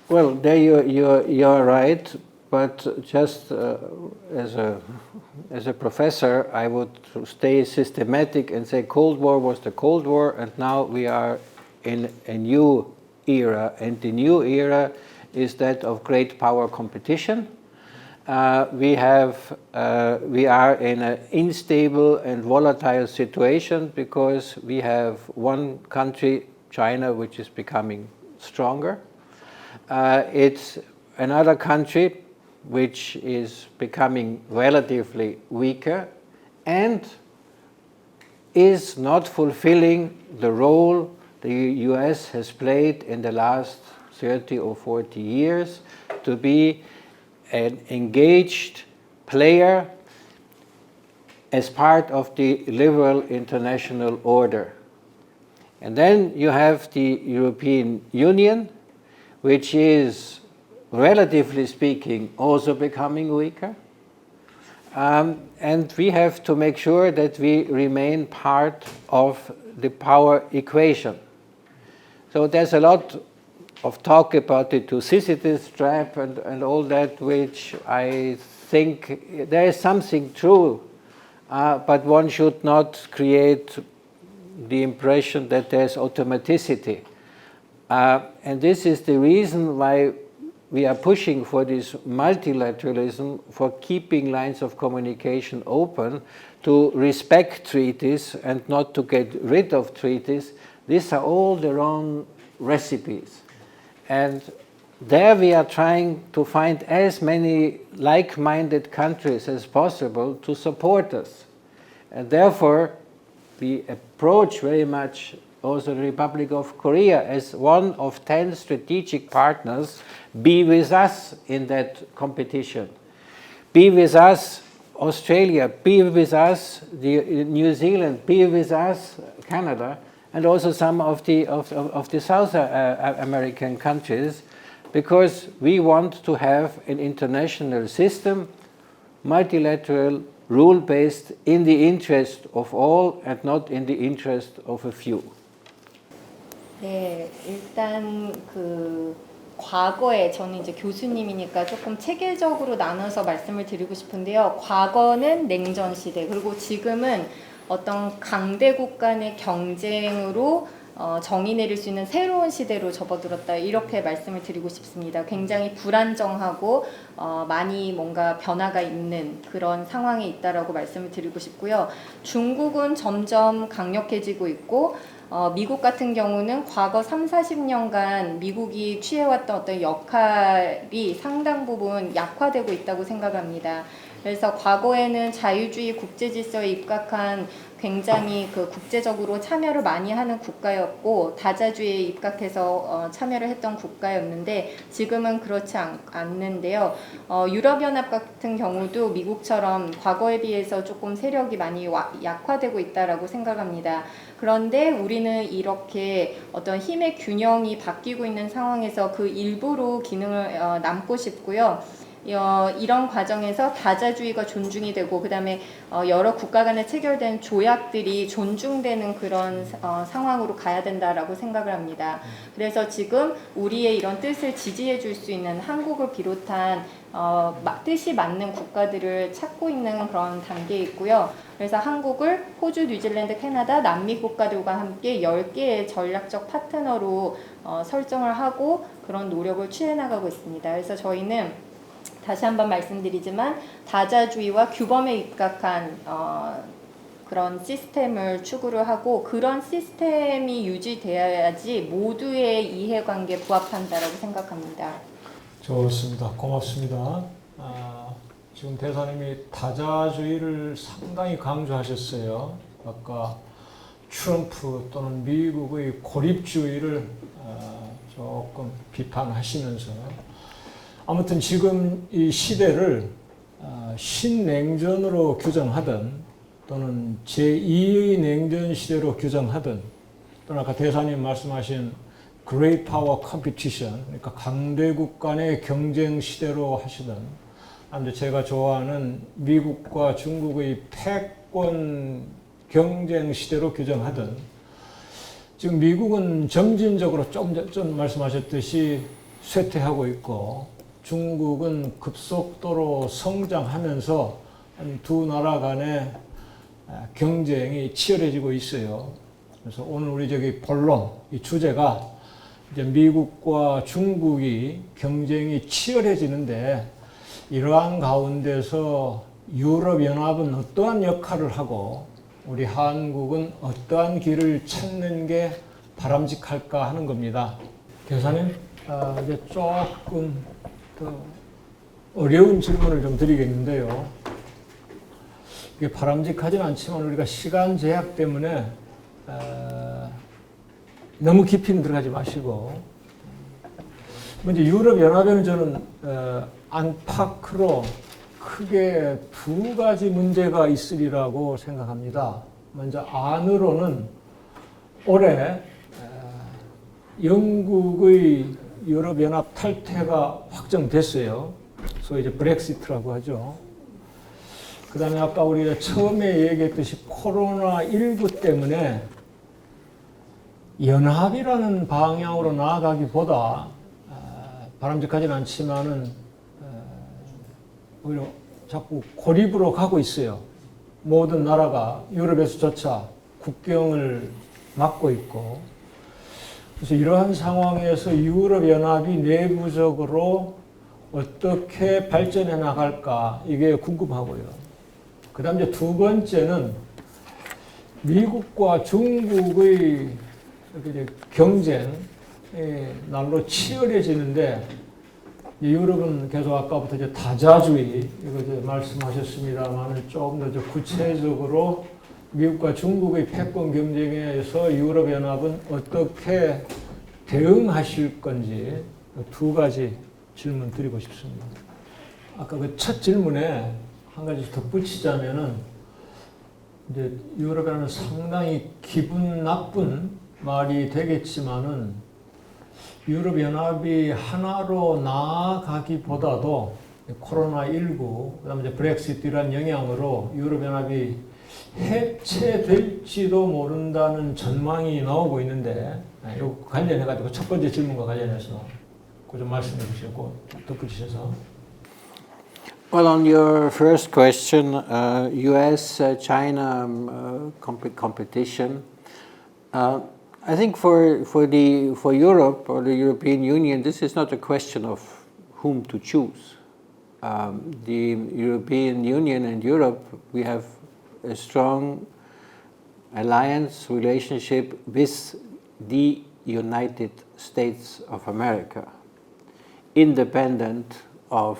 Well, there you're right. But just as a professor, I would stay systematic and say Cold War was the Cold War, and now we are in a new era, and the new era is that of great power competition. We are in an unstable and volatile situation because we have one country, China, which is becoming stronger. It's another country which is becoming relatively weaker and is not fulfilling the role the US has played in the last 30 or 40 years to be an engaged player as part of the liberal international order. And then you have the European Union, which is, relatively speaking, also becoming weaker. And we have to make sure that we remain part of the power equation. So there's a lot of talk about the Thucydides trap and all that, which I think there is something true, but one should not create the impression that there's automaticity. And this is the reason why we are pushing for this multilateralism, for keeping lines of communication open, to respect treaties and not to get rid of treaties. These are all the wrong recipes. And there we are trying to find as many like-minded countries as possible to support us. And therefore, we approach very much also the Republic of Korea as one of 10 strategic partners. Be with us in that competition. Be with us, Australia. Be with us, New Zealand. Be with us, Canada, and also some of the South American countries, because we want to have an international system, multilateral, rule-based, in the interest of all and not in the interest of a few. 네, 일단 과거에 저는 이제 교수님이니까 조금 체계적으로 나눠서 말씀을 드리고 싶은데요. 과거는 냉전 시대, 그리고 지금은 어떤 강대국 간의 경쟁으로 정의 내릴 수 있는 새로운 시대로 접어들었다, 이렇게 말씀을 드리고 싶습니다. 굉장히 불안정하고 많이 뭔가 변화가 있는 그런 상황에 있다라고 말씀을 드리고 싶고요. 중국은 점점 강력해지고 있고 미국 같은 경우는 과거 30-40년간 미국이 취해왔던 어떤 역할이 상당 부분 약화되고 있다고 생각합니다. 그래서 과거에는 자유주의 국제질서에 입각한 굉장히 국제적으로 참여를 많이 하는 국가였고 다자주의에 입각해서 참여를 했던 국가였는데 지금은 그렇지 않는데요. 유럽연합 같은 경우도 미국처럼 과거에 비해서 조금 세력이 많이 약화되고 있다라고 생각합니다. 그런데 우리는 이렇게 어떤 힘의 균형이 바뀌고 있는 상황에서 그 일부로 기능을 남고 싶고요. 이런 과정에서 다자주의가 존중이 되고 그 다음에 여러 국가 간에 체결된 조약들이 존중되는 그런 상황으로 가야 된다라고 생각을 합니다. 그래서 지금 우리의 이런 뜻을 지지해 줄 수 있는 한국을 비롯한 뜻이 맞는 국가들을 찾고 있는 그런 단계에 있고요. 그래서 한국을 호주, 뉴질랜드, 캐나다, 남미 국가들과 함께 10개의 전략적 파트너로 설정을 하고 그런 노력을 취해 나가고 있습니다. 그래서 저희는 다시 한번 말씀드리지만 다자주의와 규범에 입각한 그런 시스템을 추구를 하고 그런 시스템이 유지되어야지 모두의 이해관계에 부합한다라고 생각합니다. 좋습니다. 고맙습니다. 지금 대사님이 다자주의를 상당히 강조하셨어요. 아까 트럼프 또는 미국의 고립주의를 조금 비판하시면서 아무튼 지금 이 시대를 신냉전으로 규정하든 또는 제2의 냉전 시대로 규정하든 또는 아까 대사님 말씀하신 Great Power Competition, 그러니까 강대국 간의 경쟁 시대로 하시든 아니면 제가 좋아하는 미국과 중국의 패권 경쟁 시대로 규정하든 지금 미국은 점진적으로 좀 말씀하셨듯이 쇠퇴하고 있고 중국은 급속도로 성장하면서 두 나라 간의 경쟁이 치열해지고 있어요. 그래서 오늘 우리 본론, 이 주제가 이제 미국과 중국이 경쟁이 치열해지는데 이러한 가운데서 유럽연합은 어떠한 역할을 하고 우리 한국은 어떠한 길을 찾는 게 바람직할까 하는 겁니다. 교사님, 이제 조금 더 어려운 질문을 좀 드리겠는데요. 이게 바람직하진 않지만 우리가 시간 제약 때문에 너무 깊이는 들어가지 마시고 먼저 유럽연합에는 저는 안팎으로 크게 두 가지 문제가 있으리라고 생각합니다. 먼저 안으로는 올해 영국의 유럽연합 탈퇴가 확정됐어요. 소위 이제 브렉시트라고 하죠. 그 다음에 아까 우리가 처음에 얘기했듯이 코로나19 때문에 연합이라는 방향으로 나아가기보다 바람직하진 않지만은 오히려 자꾸 고립으로 가고 있어요. 모든 나라가 유럽에서조차 국경을 막고 있고 그래서 이러한 상황에서 유럽연합이 내부적으로 어떻게 발전해 나갈까 이게 궁금하고요. 그 다음 이제 두 번째는 미국과 중국의 경쟁이 날로 치열해지는데 유럽은 계속 아까부터 이제 다자주의 이거 이제 말씀하셨습니다만 조금 더 구체적으로 미국과 중국의 패권 경쟁에서 유럽연합은 어떻게 대응하실 건지 두 가지 질문 드리고 싶습니다. 아까 그 첫 질문에 한 가지 덧붙이자면은 이제 유럽연합은 상당히 기분 나쁜 말이 되겠지만은 유럽연합이 하나로 나아가기보다도 코로나19, 그 다음에 이제 브렉시트라는 영향으로 유럽연합이 해체될지도 모른다는 전망이 나오고 있는데, 이거 관련해가지고 첫 번째 질문과 관련해서 그 좀 말씀해 주시고 덧붙이셔서. Well, on your first question, U.S.-China competition, I think for Europe or the European Union, this is not a question of whom to choose. The European Union and Europe, we have a strong alliance relationship with the United States of America, independent of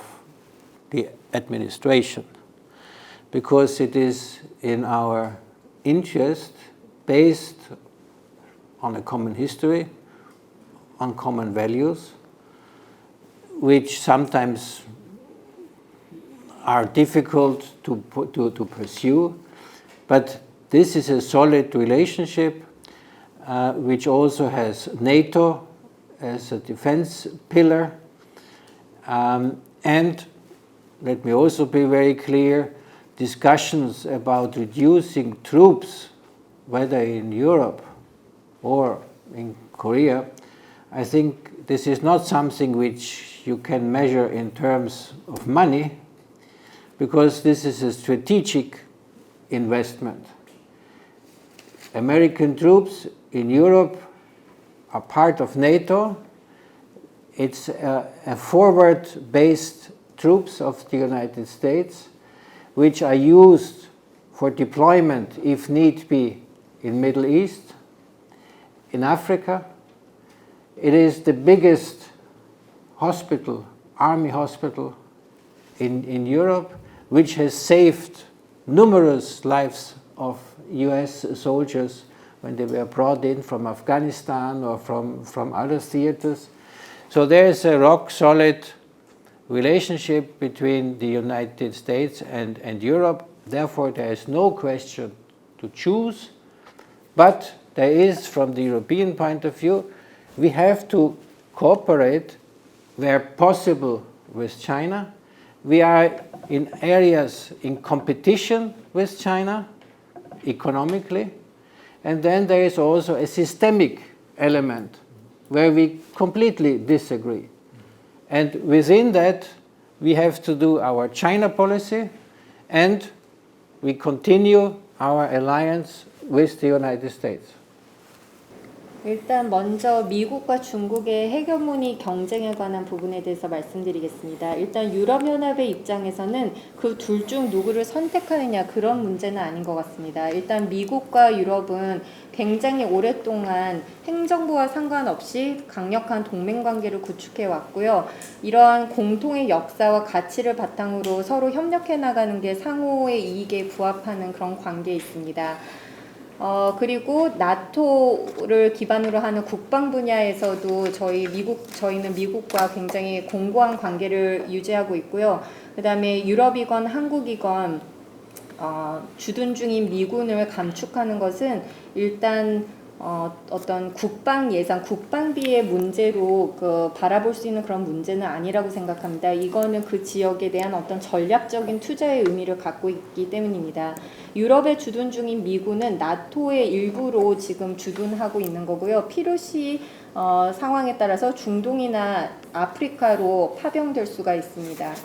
the administration, because it is in our interest, based on a common history, on common values, which sometimes are difficult to pursue, but this is a solid relationship which also has NATO as a defense pillar, and let me also be very clear, discussions about reducing troops, whether in Europe or in Korea, I think this is not something which you can measure in terms of money, because this is a strategic investment. American troops in Europe are part of NATO. It's a forward-based troops of the United States, which are used for deployment, if need be, in Middle East, in Africa. It is the biggest hospital, army hospital in Europe, which has saved numerous lives of US soldiers when they were brought in from Afghanistan or from other theaters. So there is a rock-solid relationship between the United States and Europe. Therefore, there is no question to choose. But there is, from the European point of view, we have to cooperate where possible with China. We are in areas in competition with China, economically. And then there is also a systemic element where we completely disagree. And within that, we have to do our China policy, and we continue our alliance with the United States. 일단 먼저 미국과 중국의 헤게모니 경쟁에 관한 부분에 대해서 말씀드리겠습니다. 일단 유럽연합의 입장에서는 그 둘 중 누구를 선택하느냐 그런 문제는 아닌 것 같습니다. 일단 미국과 유럽은 굉장히 오랫동안 행정부와 상관없이 강력한 동맹관계를 구축해 왔고요. 이러한 공통의 역사와 가치를 바탕으로 서로 협력해 나가는 게 상호의 이익에 부합하는 그런 관계에 있습니다. 그리고 나토를 기반으로 하는 국방 분야에서도 저희는 미국과 굉장히 공고한 관계를 유지하고 있고요. 그 다음에 유럽이건 한국이건 주둔 중인 미군을 감축하는 것은 일단 어떤 국방 예산, 국방비의 문제로 바라볼 수 있는 그런 문제는 아니라고 생각합니다. 이거는 그 지역에 대한 어떤 전략적인 투자의 의미를 갖고 있기 때문입니다. 유럽에 주둔 중인 미군은 나토의 일부로 지금 주둔하고 있는 거고요. 필요시 상황에 따라서 중동이나 아프리카로 파병될 수가 있습니다.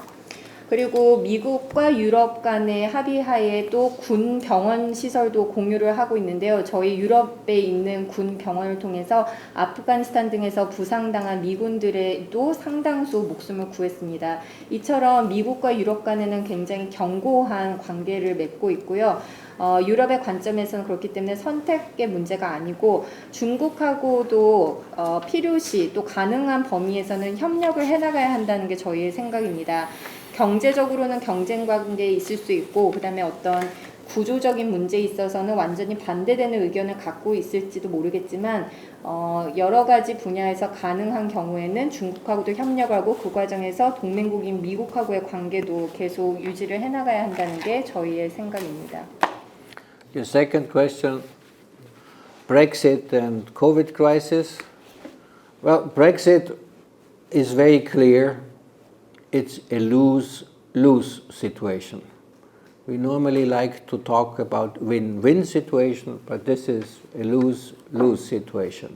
그리고 미국과 유럽 간의 합의하에 또 군 병원 시설도 공유를 하고 있는데요. 저희 유럽에 있는 군 병원을 통해서 아프가니스탄 등에서 부상당한 미군들에도 상당수 목숨을 구했습니다. 이처럼 미국과 유럽 간에는 굉장히 견고한 관계를 맺고 있고요. 유럽의 관점에서는 그렇기 때문에 선택의 문제가 아니고 중국하고도 필요시 또 가능한 범위에서는 협력을 해나가야 한다는 게 저희의 생각입니다. 경제적으로는 경쟁 관계에 있을 수 있고 그 다음에 어떤 구조적인 문제에 있어서는 완전히 반대되는 의견을 갖고 있을지도 모르겠지만 여러 가지 분야에서 가능한 경우에는 중국하고도 협력하고 그 과정에서 동맹국인 미국하고의 관계도 계속 유지를 해나가야 한다는 게 저희의 생각입니다. Your second question, Brexit and COVID crisis. Well, Brexit is very clear. It's a lose-lose situation. We normally like to talk about win-win situation, but this is a lose-lose situation.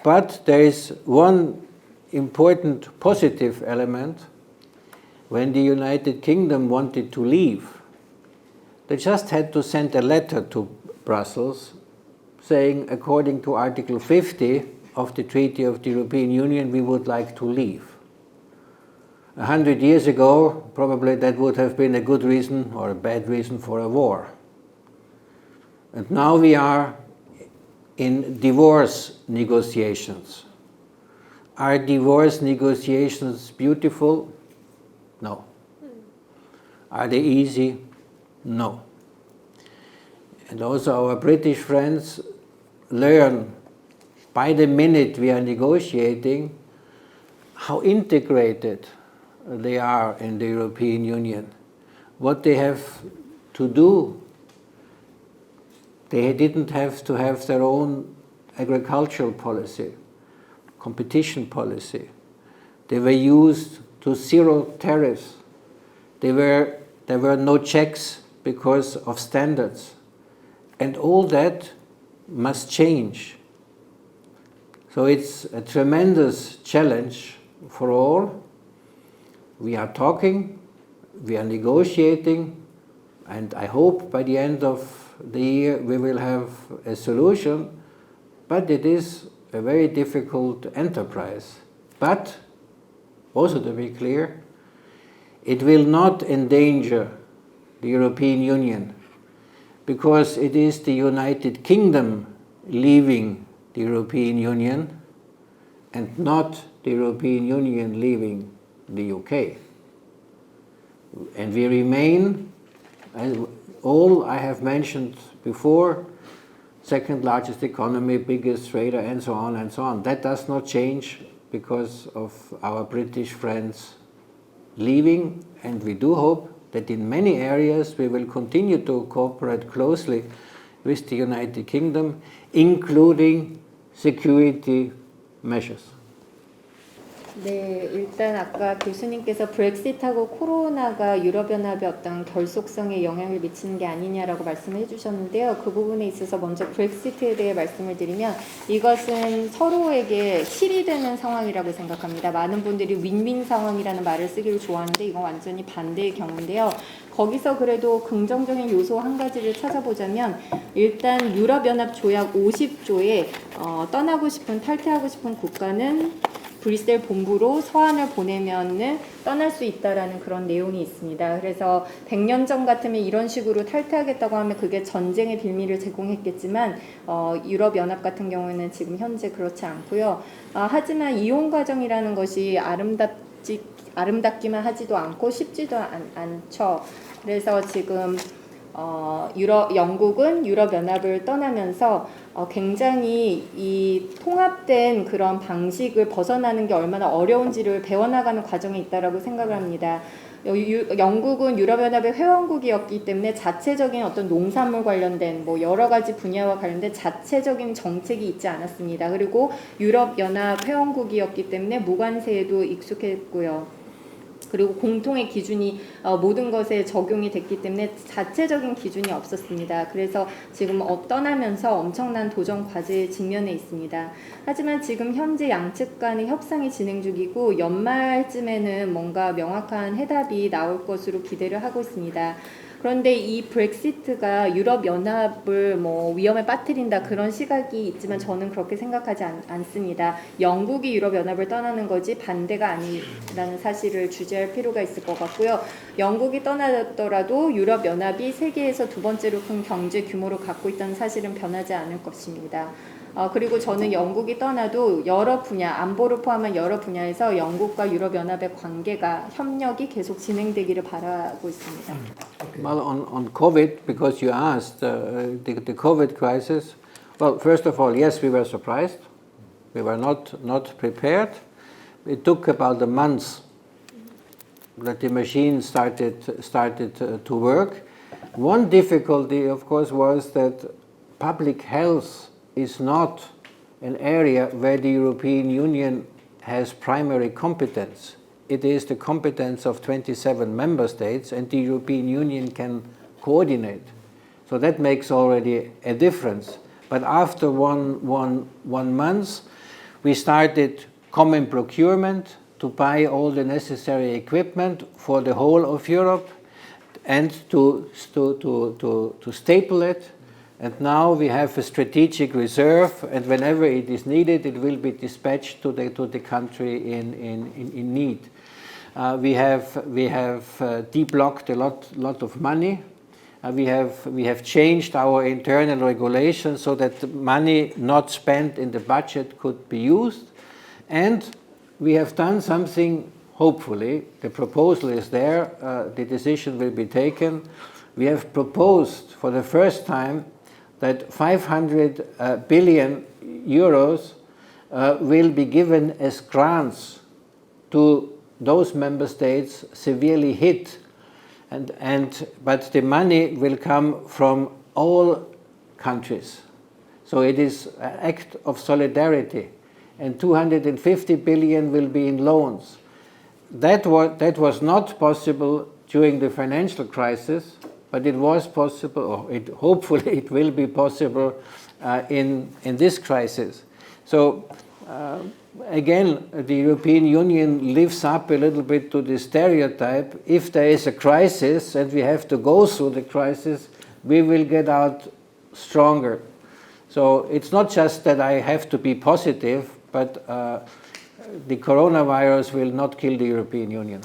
But there is one important positive element. When the United Kingdom wanted to leave, they just had to send a letter to Brussels saying, according to Article 50 of the Treaty of the European Union, we would like to leave. 100 years ago, probably that would have been a good reason or a bad reason for a war. And now we are in divorce negotiations. Are divorce negotiations beautiful? No. Are they easy? No. And also our British friends learn by the minute we are negotiating how integrated they are in the European Union. What they have to do, they didn't have to have their own agricultural policy, competition policy. They were used to zero tariffs. There were no checks because of standards. And all that must change. So it's a tremendous challenge for all. We are talking, we are negotiating, and I hope by the end of the year we will have a solution, but it is a very difficult enterprise. But, also to be clear, it will not endanger the European Union, because it is the United Kingdom leaving the European Union and not the European Union leaving the UK. And we remain, all I have mentioned before, second largest economy, biggest trader, and so on and so on. That does not change because of our British friends leaving, and we do hope that in many areas we will continue to cooperate closely with the United Kingdom, including security measures. 네, 일단 아까 교수님께서 브렉시트하고 코로나가 유럽연합의 어떤 결속성에 영향을 미치는 게 아니냐라고 말씀해 주셨는데요. 그 부분에 있어서 먼저 브렉시트에 대해 말씀을 드리면 이것은 서로에게 실이 되는 상황이라고 생각합니다. 많은 분들이 윈윈 상황이라는 말을 쓰기를 좋아하는데 이건 완전히 반대의 경우인데요. 거기서 그래도 긍정적인 요소 한 가지를 찾아보자면 일단 유럽연합 조약 50조에 떠나고 싶은 탈퇴하고 싶은 국가는 브뤼셀 본부로 서한을 보내면은 떠날 수 있다라는 그런 내용이 있습니다. 그래서 100년 전 같으면 이런 식으로 탈퇴하겠다고 하면 그게 전쟁의 빌미를 제공했겠지만 유럽연합 같은 경우에는 지금 현재 그렇지 않고요. 하지만 이혼 과정이라는 것이 아름답기만 하지도 않고 쉽지도 않죠. 그래서 지금 영국은 유럽연합을 떠나면서 굉장히 이 통합된 그런 방식을 벗어나는 게 얼마나 어려운지를 배워나가는 과정에 있다라고 생각을 합니다. 영국은 유럽연합의 회원국이었기 때문에 자체적인 어떤 농산물 관련된 뭐 여러 가지 분야와 관련된 자체적인 정책이 있지 않았습니다. 그리고 유럽연합 회원국이었기 때문에 무관세에도 익숙했고요. 그리고 공통의 기준이 모든 것에 적용이 됐기 때문에 자체적인 기준이 없었습니다. 그래서 지금 떠나면서 엄청난 도전 과제에 직면해 있습니다. 하지만 지금 현재 양측 간의 협상이 진행 중이고 연말쯤에는 뭔가 명확한 해답이 나올 것으로 기대를 하고 있습니다. 그런데 이 브렉시트가 유럽연합을 뭐 위험에 빠뜨린다 그런 시각이 있지만 저는 그렇게 생각하지 않습니다. 영국이 유럽연합을 떠나는 거지 반대가 아니라는 사실을 주제할 필요가 있을 것 같고요. 영국이 떠나더라도 유럽연합이 세계에서 두 번째로 큰 경제 규모를 갖고 있다는 사실은 변하지 않을 것입니다. 그리고 저는 영국이 떠나도 여러 분야, 안보를 포함한 여러 분야에서 영국과 유럽연합의 관계가, 협력이 계속 진행되기를 바라고 있습니다. Well, on COVID, because you asked, the COVID crisis, well, first of all, yes, we were surprised. We were not prepared. It took about a month that the machine started to work. One difficulty, of course, was that public health is not an area where the European Union has primary competence. It is the competence of 27 member states, and the European Union can coordinate. So that makes already a difference. But after one month, we started common procurement to buy all the necessary equipment for the whole of Europe and to staple it. And now we have a strategic reserve, and whenever it is needed, it will be dispatched to the country in need. We have deblocked a lot of money. We have changed our internal regulations so that money not spent in the budget could be used, and we have done something. Hopefully, the proposal is there. The decision will be taken. We have proposed for the first time that 500 billion euros will be given as grants to those member states severely hit, but the money will come from all countries. So it is an act of solidarity, and 250 billion will be in loans. That was not possible during the financial crisis, but it was possible, or hopefully it will be possible in this crisis. So again, the European Union lives up a little bit to the stereotype. If there is a crisis and we have to go through the crisis, we will get out stronger. So it's not just that I have to be positive, but the coronavirus will not kill the European Union.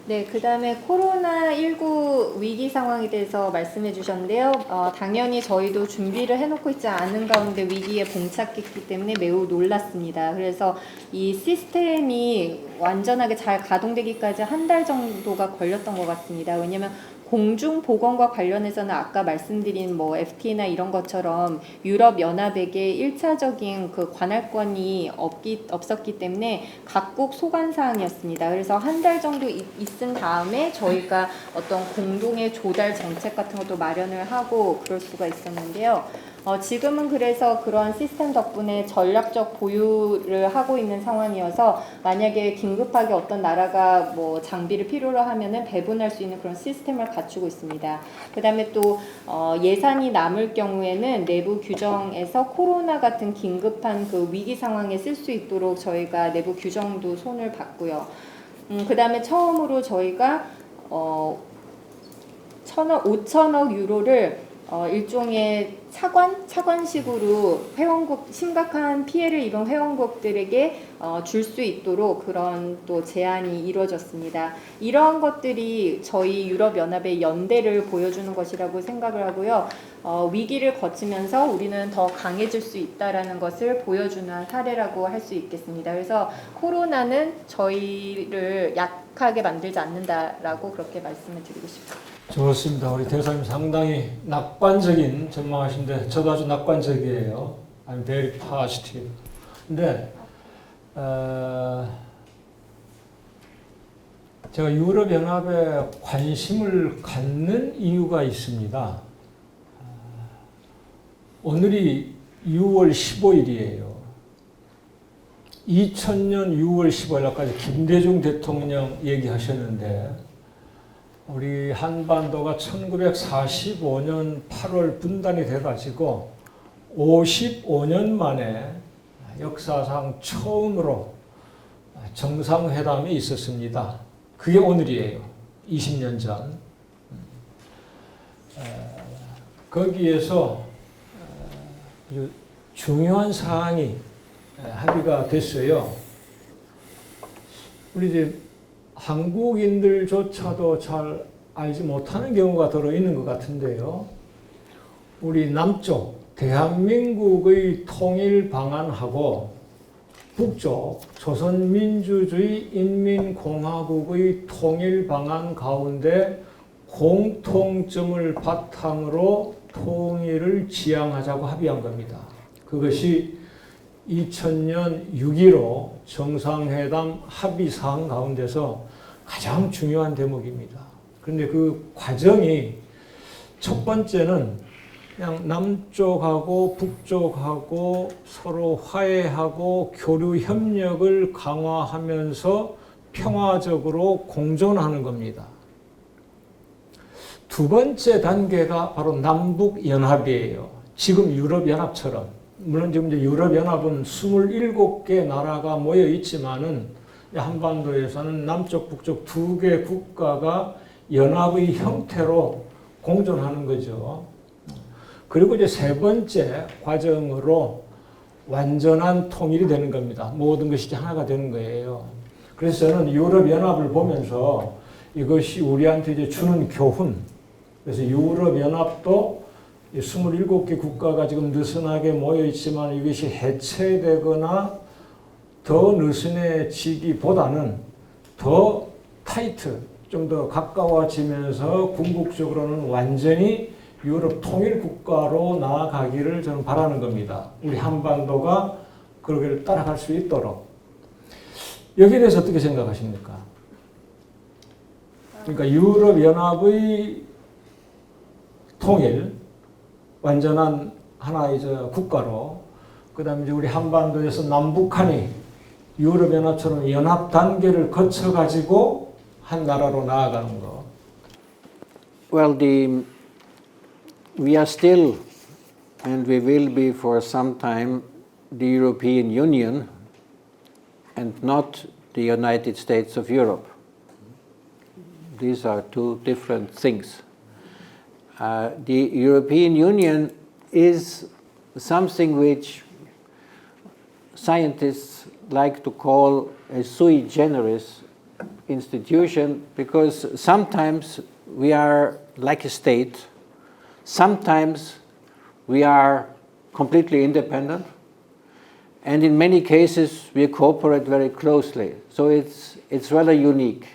네, 그 다음에 코로나19 위기 상황에 대해서 말씀해 주셨는데요. 당연히 저희도 준비를 해놓고 있지 않은 가운데 위기에 봉착했기 때문에 매우 놀랐습니다. 그래서 이 시스템이 완전하게 잘 가동되기까지 한 달 정도가 걸렸던 것 같습니다. 왜냐하면 공중보건과 관련해서는 아까 말씀드린 뭐 FTA나 이런 것처럼 유럽연합에게 1차적인 그 관할권이 없었기 때문에 각국 소관사항이었습니다. 그래서 한 달 정도 있은 다음에 저희가 어떤 공동의 조달 정책 같은 것도 마련을 하고 그럴 수가 있었는데요. 지금은 그래서 그런 시스템 덕분에 전략적 보유를 하고 있는 상황이어서 만약에 긴급하게 어떤 나라가 뭐 장비를 필요로 하면은 배분할 수 있는 그런 시스템을 갖추고 있습니다. 그다음에 또 예산이 남을 경우에는 내부 규정에서 코로나 같은 긴급한 그 위기 상황에 쓸 수 있도록 저희가 내부 규정도 손을 봤고요. 그다음에 처음으로 저희가 5천억 유로를 일종의 차관식으로 회원국 심각한 피해를 입은 회원국들에게 줄 수 있도록 그런 또 제안이 이루어졌습니다. 이러한 것들이 저희 유럽연합의 연대를 보여주는 것이라고 생각을 하고요. 위기를 거치면서 우리는 더 강해질 수 있다라는 것을 보여주는 사례라고 할 수 있겠습니다. 그래서 코로나는 저희를 약하게 만들지 않는다라고 그렇게 말씀을 드리고 싶습니다. 좋습니다. 우리 대사님 상당히 낙관적인 전망하신데 저도 아주 낙관적이에요. I'm very positive. 근데 제가 유럽연합에 관심을 갖는 이유가 있습니다. 오늘이 6월 15일이에요. 2000년 6월 15일까지 김대중 대통령 얘기하셨는데 우리 한반도가 1945년 8월 분단이 돼가지고 55년 만에 역사상 처음으로 정상회담이 있었습니다. 그게 오늘이에요. 20년 전. 거기에서 아주 중요한 사항이 합의가 됐어요. 우리 이제 한국인들조차도 잘 알지 못하는 경우가 들어있는 것 같은데요. 우리 남쪽 대한민국의 통일 방안하고 북쪽 조선민주주의 인민공화국의 통일 방안 가운데 공통점을 바탕으로 통일을 지향하자고 합의한 겁니다. 그것이 2000년 6.15 정상회담 합의사항 가운데서 가장 중요한 대목입니다. 그런데 그 과정이 첫 번째는 그냥 남쪽하고 북쪽하고 서로 화해하고 교류 협력을 강화하면서 평화적으로 공존하는 겁니다. 두 번째 단계가 바로 남북연합이에요. 지금 유럽연합처럼. 물론 지금 이제 유럽연합은 27개 나라가 모여 있지만은 한반도에서는 남쪽, 북쪽 두 개 국가가 연합의 형태로 공존하는 거죠. 그리고 이제 세 번째 과정으로 완전한 통일이 되는 겁니다. 모든 것이 하나가 되는 거예요. 그래서 저는 유럽연합을 보면서 이것이 우리한테 이제 주는 교훈. 그래서 유럽연합도 27개 국가가 지금 느슨하게 모여 있지만 이것이 해체되거나 더 느슨해지기보다는 더 타이트, 좀 더 가까워지면서 궁극적으로는 완전히 유럽 통일 국가로 나아가기를 저는 바라는 겁니다. 우리 한반도가 그러기를 따라갈 수 있도록. 여기에 대해서 어떻게 생각하십니까? 그러니까 유럽연합의 통일, 완전한 하나의 국가로, 그 다음에 이제 우리 한반도에서 남북한이 유럽연합처럼 연합 단계를 거쳐가지고 한 나라로 나아가는 거. Well, we are still, and we will be for some time, the European Union and not the United States of Europe. These are two different things. The European Union is something which scientists like to call a sui generis institution, because sometimes we are like a state, sometimes we are completely independent, and in many cases we cooperate very closely. So it's rather unique.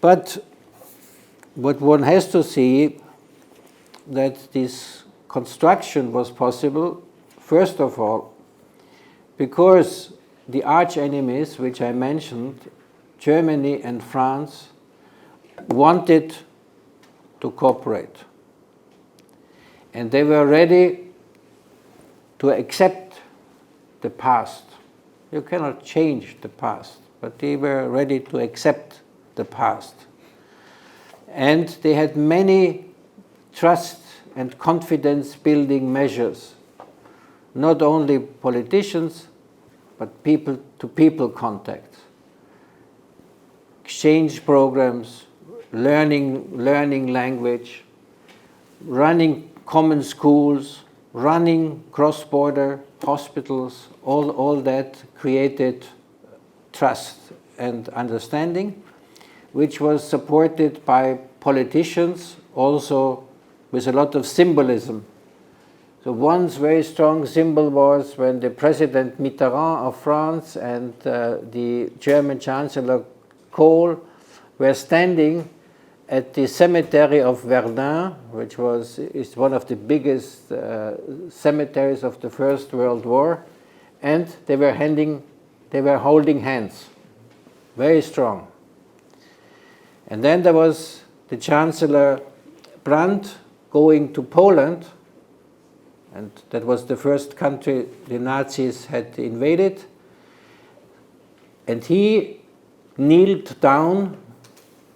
But what one has to see, that this construction was possible, first of all, because the arch enemies which I mentioned, Germany and France, wanted to cooperate. and they were ready to accept the past. You cannot change the past, but they were ready to accept the past. And they had many trust and confidence building measures, not only politicians, but people-to-people contacts, exchange programs, learning language, running common schools, running cross-border hospitals, all that created trust and understanding, which was supported by politicians also with a lot of symbolism. So one very strong symbol was when the President Mitterrand of France and the German Chancellor Kohl were standing at the cemetery of Verdun, which is one of the biggest cemeteries of the First World War, and they were holding hands, very strong. And then there was the Chancellor Brandt going to Poland, and that was the first country the Nazis had invaded, and he kneeled down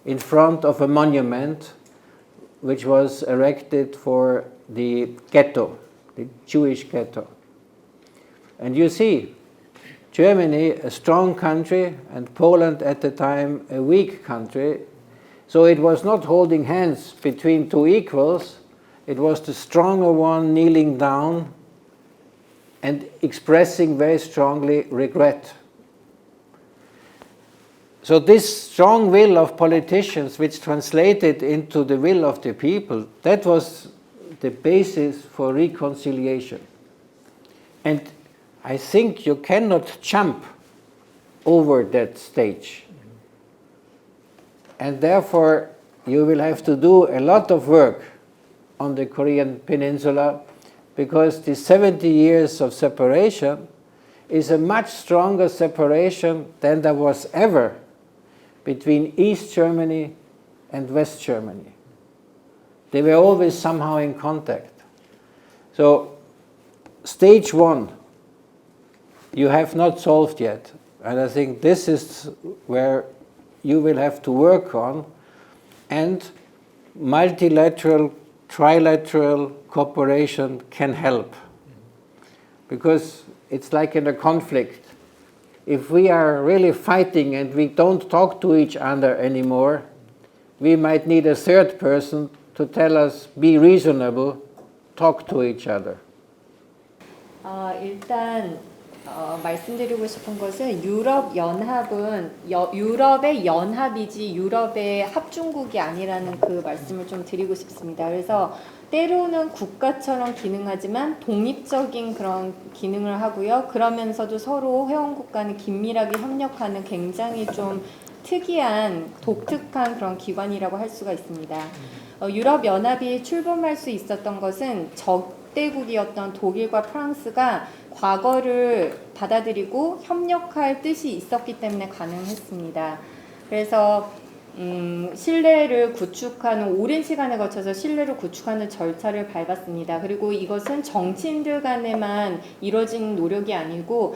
in front of a monument which was erected for the ghetto, the Jewish ghetto. And you see, Germany, a strong country, and Poland at the time a weak country, so it was not holding hands between two equals, it was the stronger one kneeling down and expressing very strongly regret. So this strong will of politicians, which translated into the will of the people, that was the basis for reconciliation. And I think you cannot jump over that stage. And therefore, you will have to do a lot of work on the Korean Peninsula, because the 70 years of separation is a much stronger separation than there was ever between East Germany and West Germany. They were always somehow in contact. So, stage one, you have not solved yet. And I think this is where you will have to work on, and multilateral, trilateral cooperation can help. Because it's like in a conflict. If we are really fighting and we don't talk to each other anymore, we might need a third person to tell us, be reasonable, talk to each other. 일단 말씀드리고 싶은 것은 유럽 연합은 유럽의 연합이지 유럽의 합중국이 아니라는 그 말씀을 좀 드리고 싶습니다. 그래서 때로는 국가처럼 기능하지만 독립적인 그런 기능을 하고요. 그러면서도 서로 회원국과는 긴밀하게 협력하는 굉장히 좀 특이한 독특한 그런 기관이라고 할 수가 있습니다. 유럽 연합이 출범할 수 있었던 것은 적대국이었던 독일과 프랑스가 과거를 받아들이고 협력할 뜻이 있었기 때문에 가능했습니다. 그래서 신뢰를 구축하는, 오랜 시간에 거쳐서 신뢰를 구축하는 절차를 밟았습니다. 그리고 이것은 정치인들 간에만 이뤄진 노력이 아니고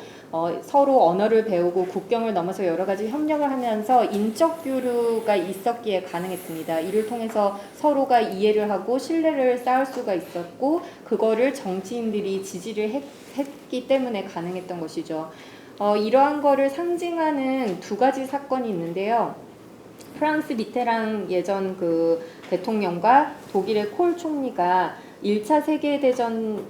서로 언어를 배우고 국경을 넘어서 여러 가지 협력을 하면서 인적 교류가 있었기에 가능했습니다. 이를 통해서 서로가 이해를 하고 신뢰를 쌓을 수가 있었고, 그거를 정치인들이 지지를 했기 때문에 가능했던 것이죠. 이러한 거를 상징하는 두 가지 사건이 있는데요. 프랑스 미테랑 예전 그 대통령과 독일의 콜 총리가 1차 세계대전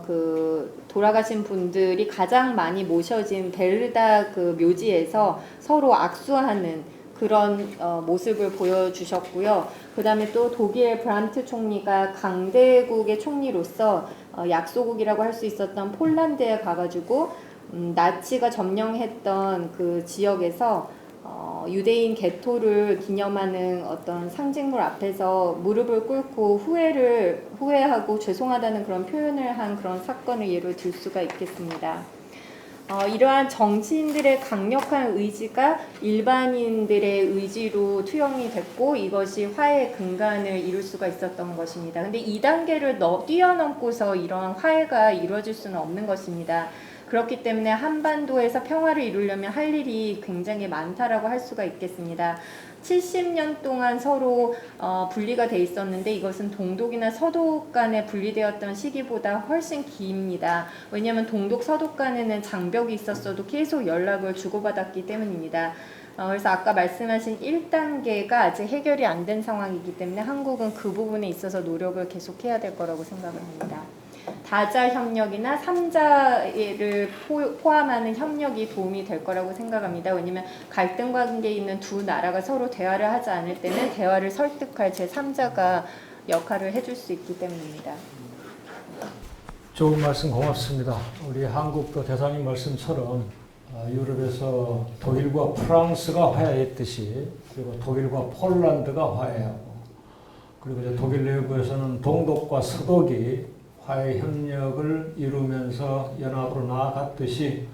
그 돌아가신 분들이 가장 많이 모셔진 베르다 그 묘지에서 서로 악수하는 그런 모습을 보여주셨고요. 그 다음에 또 독일의 브란트 총리가 강대국의 총리로서 약소국이라고 할 수 있었던 폴란드에 가가지고 나치가 점령했던 그 지역에서 유대인 개토를 기념하는 어떤 상징물 앞에서 무릎을 꿇고 후회하고 죄송하다는 그런 표현을 한 그런 사건을 예로 들 수가 있겠습니다. 이러한 정치인들의 강력한 의지가 일반인들의 의지로 투영이 됐고 이것이 화해의 근간을 이룰 수가 있었던 것입니다. 근데 2단계를 뛰어넘고서 이러한 화해가 이루어질 수는 없는 것입니다. 그렇기 때문에 한반도에서 평화를 이루려면 할 일이 굉장히 많다라고 할 수가 있겠습니다. 70년 동안 서로 분리가 돼 있었는데 이것은 동독이나 서독 간에 분리되었던 시기보다 훨씬 깁니다. 왜냐하면 동독 서독 간에는 장벽이 있었어도 계속 연락을 주고받았기 때문입니다. 그래서 아까 말씀하신 1단계가 아직 해결이 안 된 상황이기 때문에 한국은 그 부분에 있어서 노력을 계속해야 될 거라고 생각을 합니다. 다자 협력이나 3자를 포함하는 협력이 도움이 될 거라고 생각합니다. 왜냐하면 갈등 관계에 있는 두 나라가 서로 대화를 하지 않을 때는 대화를 설득할 제3자가 역할을 해줄 수 있기 때문입니다. 좋은 말씀 고맙습니다. 우리 한국도 대사님 말씀처럼 유럽에서 독일과 프랑스가 화해했듯이 그리고 독일과 폴란드가 화해하고 그리고 이제 독일 내부에서는 동독과 서독이 화해 협력을 이루면서 연합으로 나아갔듯이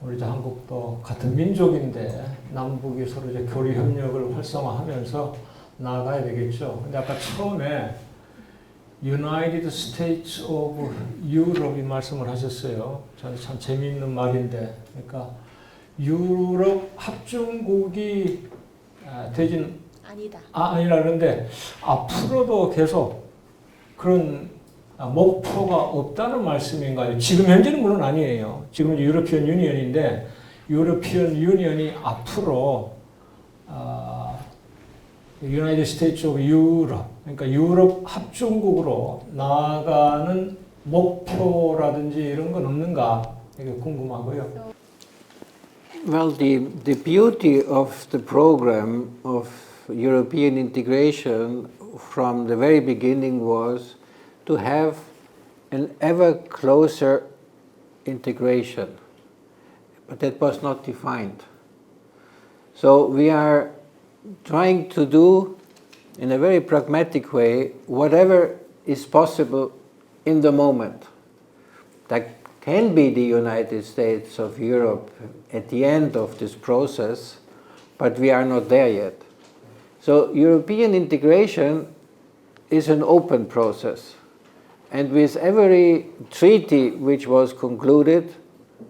우리 이제 한국도 같은 민족인데 남북이 서로 이제 교류 협력을 활성화하면서 나아가야 되겠죠. 근데 아까 처음에 United States of Europe이 말씀을 하셨어요. 저는 참 재미있는 말인데, 그러니까 유럽 합중국이 되진 아니라 그런데 앞으로도 계속 그런 목표가 없다는 말씀인가요? 지금 현재는 물론 아니에요. 지금 유러피언 유니언인데 유러피언 유니언이 앞으로 유나이티드 스테이츠 오브 유럽, 그러니까 유럽 합중국으로 나아가는 목표라든지 이런 건 없는가? 이게 궁금하고요. Well, the beauty of the program of European integration from the very beginning was to have an ever closer integration, but that was not defined. So we are trying to do, in a very pragmatic way, whatever is possible in the moment. That can be the United States of Europe at the end of this process, but we are not there yet. So European integration is an open process. And with every treaty which was concluded,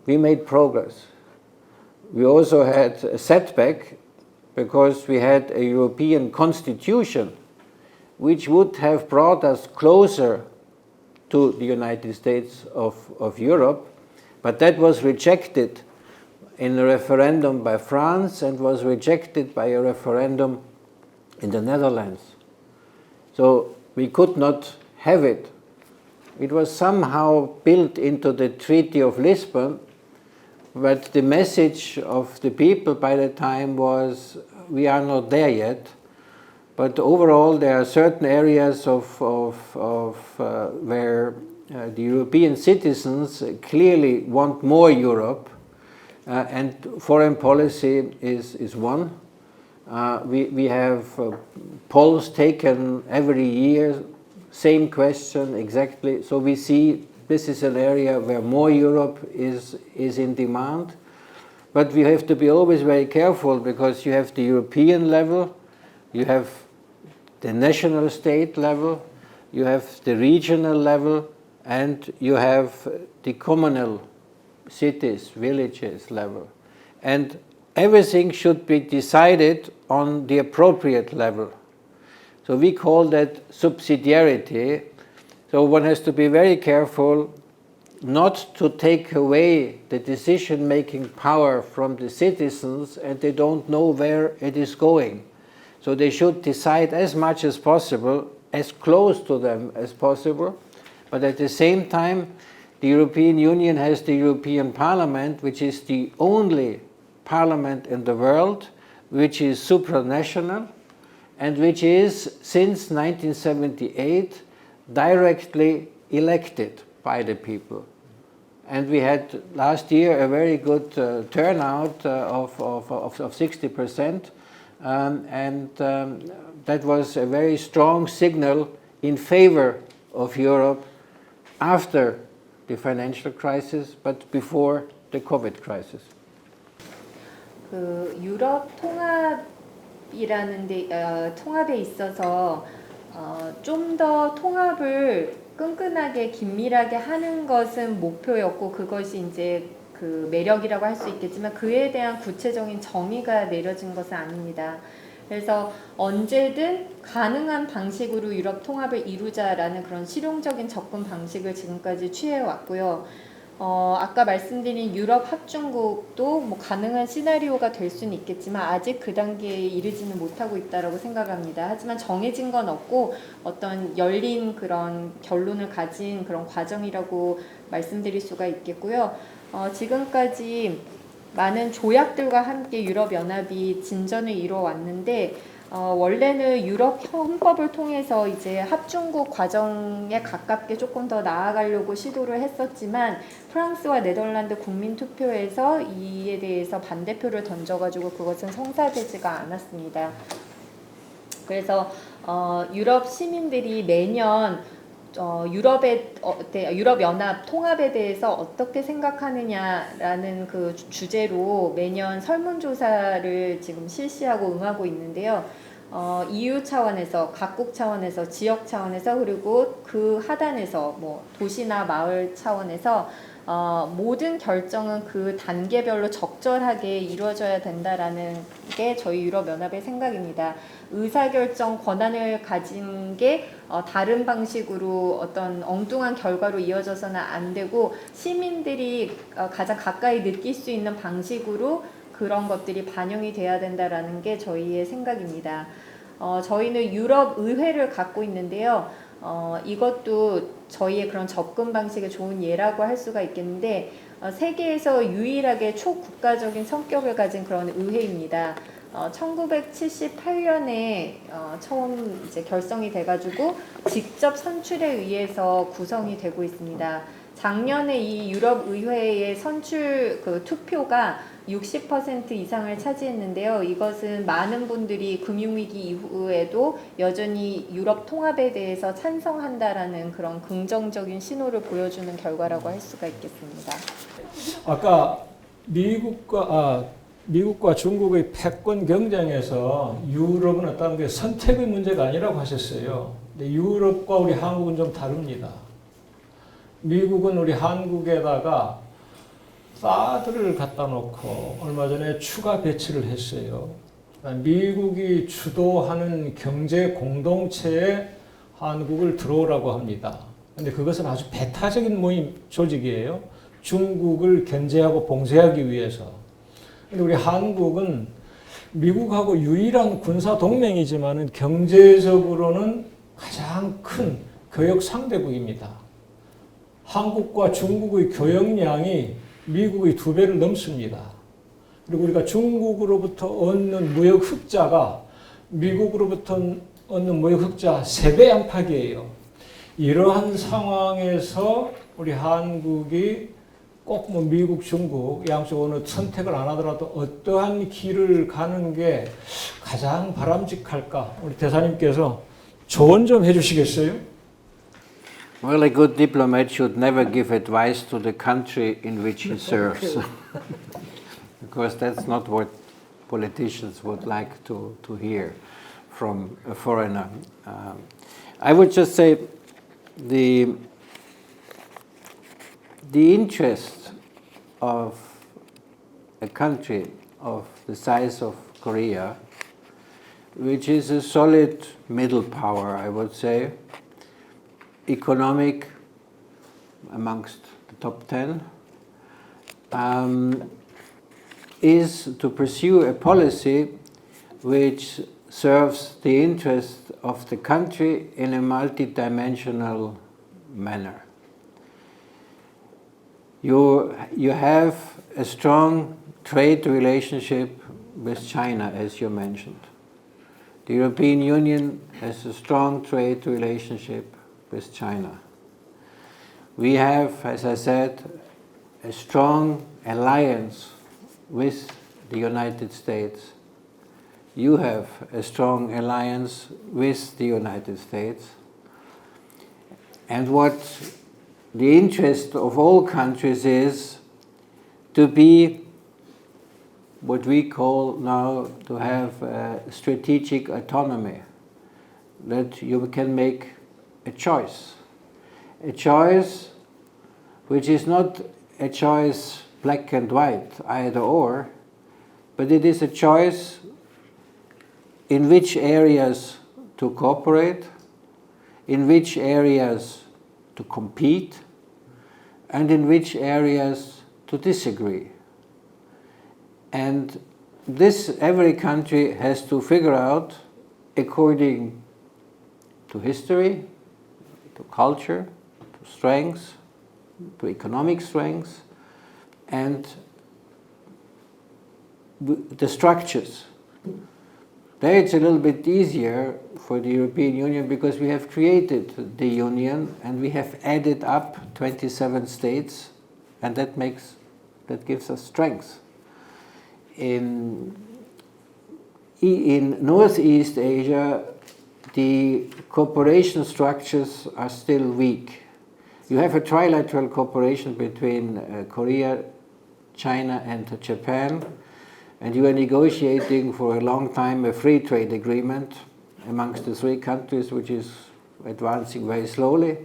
we made progress. We also had a setback because we had a European constitution which would have brought us closer to the United States of Europe, but that was rejected in a referendum by France and was rejected by a referendum in the Netherlands. So we could not have it. It was somehow built into the Treaty of Lisbon, but the message of the people by the time was, we are not there yet. But overall, there are certain areas where the European citizens clearly want more Europe, and foreign policy is one. We have polls taken every year, same question exactly. So we see this is an area where more Europe is in demand. But we have to be always very careful because you have the European level, you have the national state level, you have the regional level, and you have the communal cities, villages level. And everything should be decided on the appropriate level. So we call that subsidiarity. So one has to be very careful not to take away the decision-making power from the citizens and they don't know where it is going. So they should decide as much as possible, as close to them as possible, but at the same time, the European Union has the European Parliament, which is the only parliament in the world, which is supranational, and which is, since 1978, directly elected by the people. And we had last year a very good turnout of 60%, that was a very strong signal in favor of Europe after the financial crisis, but before the COVID crisis? 그 유럽 통합이라는 통합에 있어서 좀 더 통합을 끈끈하게 긴밀하게 하는 것은 목표였고 그것이 이제 그 매력이라고 할 수 있겠지만 그에 대한 구체적인 정의가 내려진 것은 아닙니다. 그래서 언제든 가능한 방식으로 유럽 통합을 이루자라는 그런 실용적인 접근 방식을 지금까지 취해왔고요. 아까 말씀드린 유럽 합중국도 뭐 가능한 시나리오가 될 수는 있겠지만 아직 그 단계에 이르지는 못하고 있다라고 생각합니다. 하지만 정해진 건 없고 어떤 열린 그런 결론을 가진 그런 과정이라고 말씀드릴 수가 있겠고요. 지금까지 많은 조약들과 함께 유럽연합이 진전을 이뤄왔는데 원래는 유럽 헌법을 통해서 이제 합중국 과정에 가깝게 조금 더 나아가려고 시도를 했었지만 프랑스와 네덜란드 국민투표에서 이에 대해서 반대표를 던져가지고 그것은 성사되지가 않았습니다. 그래서 유럽 시민들이 매년 유럽연합 통합에 대해서 어떻게 생각하느냐라는 그 주제로 매년 설문조사를 지금 실시하고 응하고 있는데요. EU 차원에서, 각국 차원에서, 지역 차원에서 그리고 그 하단에서 뭐 도시나 마을 차원에서 모든 결정은 그 단계별로 적절하게 이루어져야 된다라는 게 저희 유럽연합의 생각입니다. 의사결정 권한을 가진 게 다른 방식으로 어떤 엉뚱한 결과로 이어져서는 안 되고 시민들이 가장 가까이 느낄 수 있는 방식으로 그런 것들이 반영이 돼야 된다라는 게 저희의 생각입니다. 저희는 유럽 의회를 갖고 있는데요. 이것도 저희의 그런 접근 방식의 좋은 예라고 할 수가 있겠는데 세계에서 유일하게 초국가적인 성격을 가진 그런 의회입니다. 1978년에 처음 이제 결성이 돼가지고 직접 선출에 의해서 구성이 되고 있습니다. 작년에 이 유럽 의회의 선출 그 투표가 60% 이상을 차지했는데요. 이것은 많은 분들이 금융위기 이후에도 여전히 유럽 통합에 대해서 찬성한다라는 그런 긍정적인 신호를 보여주는 결과라고 할 수가 있겠습니다. 아까 미국과 중국의 패권 경쟁에서 유럽은 어떤 게 선택의 문제가 아니라고 하셨어요. 근데 유럽과 우리 한국은 좀 다릅니다. 미국은 우리 한국에다가 사드를 갖다 놓고 얼마 전에 추가 배치를 했어요. 미국이 주도하는 경제 공동체에 한국을 들어오라고 합니다. 근데 그것은 아주 배타적인 모임 조직이에요. 중국을 견제하고 봉쇄하기 위해서. 근데 우리 한국은 미국하고 유일한 군사 동맹이지만은 경제적으로는 가장 큰 교역 상대국입니다. 한국과 중국의 교역량이 미국의 2배를 넘습니다. 그리고 우리가 중국으로부터 얻는 무역 흑자가 미국으로부터 얻는 무역 흑자 3배 안팎이에요. 이러한 상황에서 우리 한국이 꼭 뭐 미국, 중국 양쪽 어느 선택을 안 하더라도 어떠한 길을 가는 게 가장 바람직할까? 우리 대사님께서 조언 좀 해주시겠어요? Well, a good diplomat should never give advice to the country in which he serves, because that's not what politicians would like to hear from a foreigner. I would just say the interest of a country of the size of Korea, which is a solid middle power, I would say, economic amongst the top 10, is to pursue a policy which serves the interest of the country in a multidimensional manner. You have a strong trade relationship with China, as you mentioned. The European Union has a strong trade relationship with China. We have, as I said, a strong alliance with the United States. You have a strong alliance with the United States. And what the interest of all countries is to be what we call now to have strategic autonomy, that you can make a choice which is not a choice black and white, either or, but it is a choice in which areas to cooperate, in which areas to compete, and in which areas to disagree. And this every country has to figure out according to history, to culture, to strengths, to economic strengths, and the structures. There it's a little bit easier for the European Union because we have created the Union and we have added up 27 states, and that gives us strength. In Northeast Asia, the cooperation structures are still weak. You have a trilateral cooperation between Korea, China, and Japan, and you are negotiating for a long time a free trade agreement amongst the three countries, which is advancing very slowly.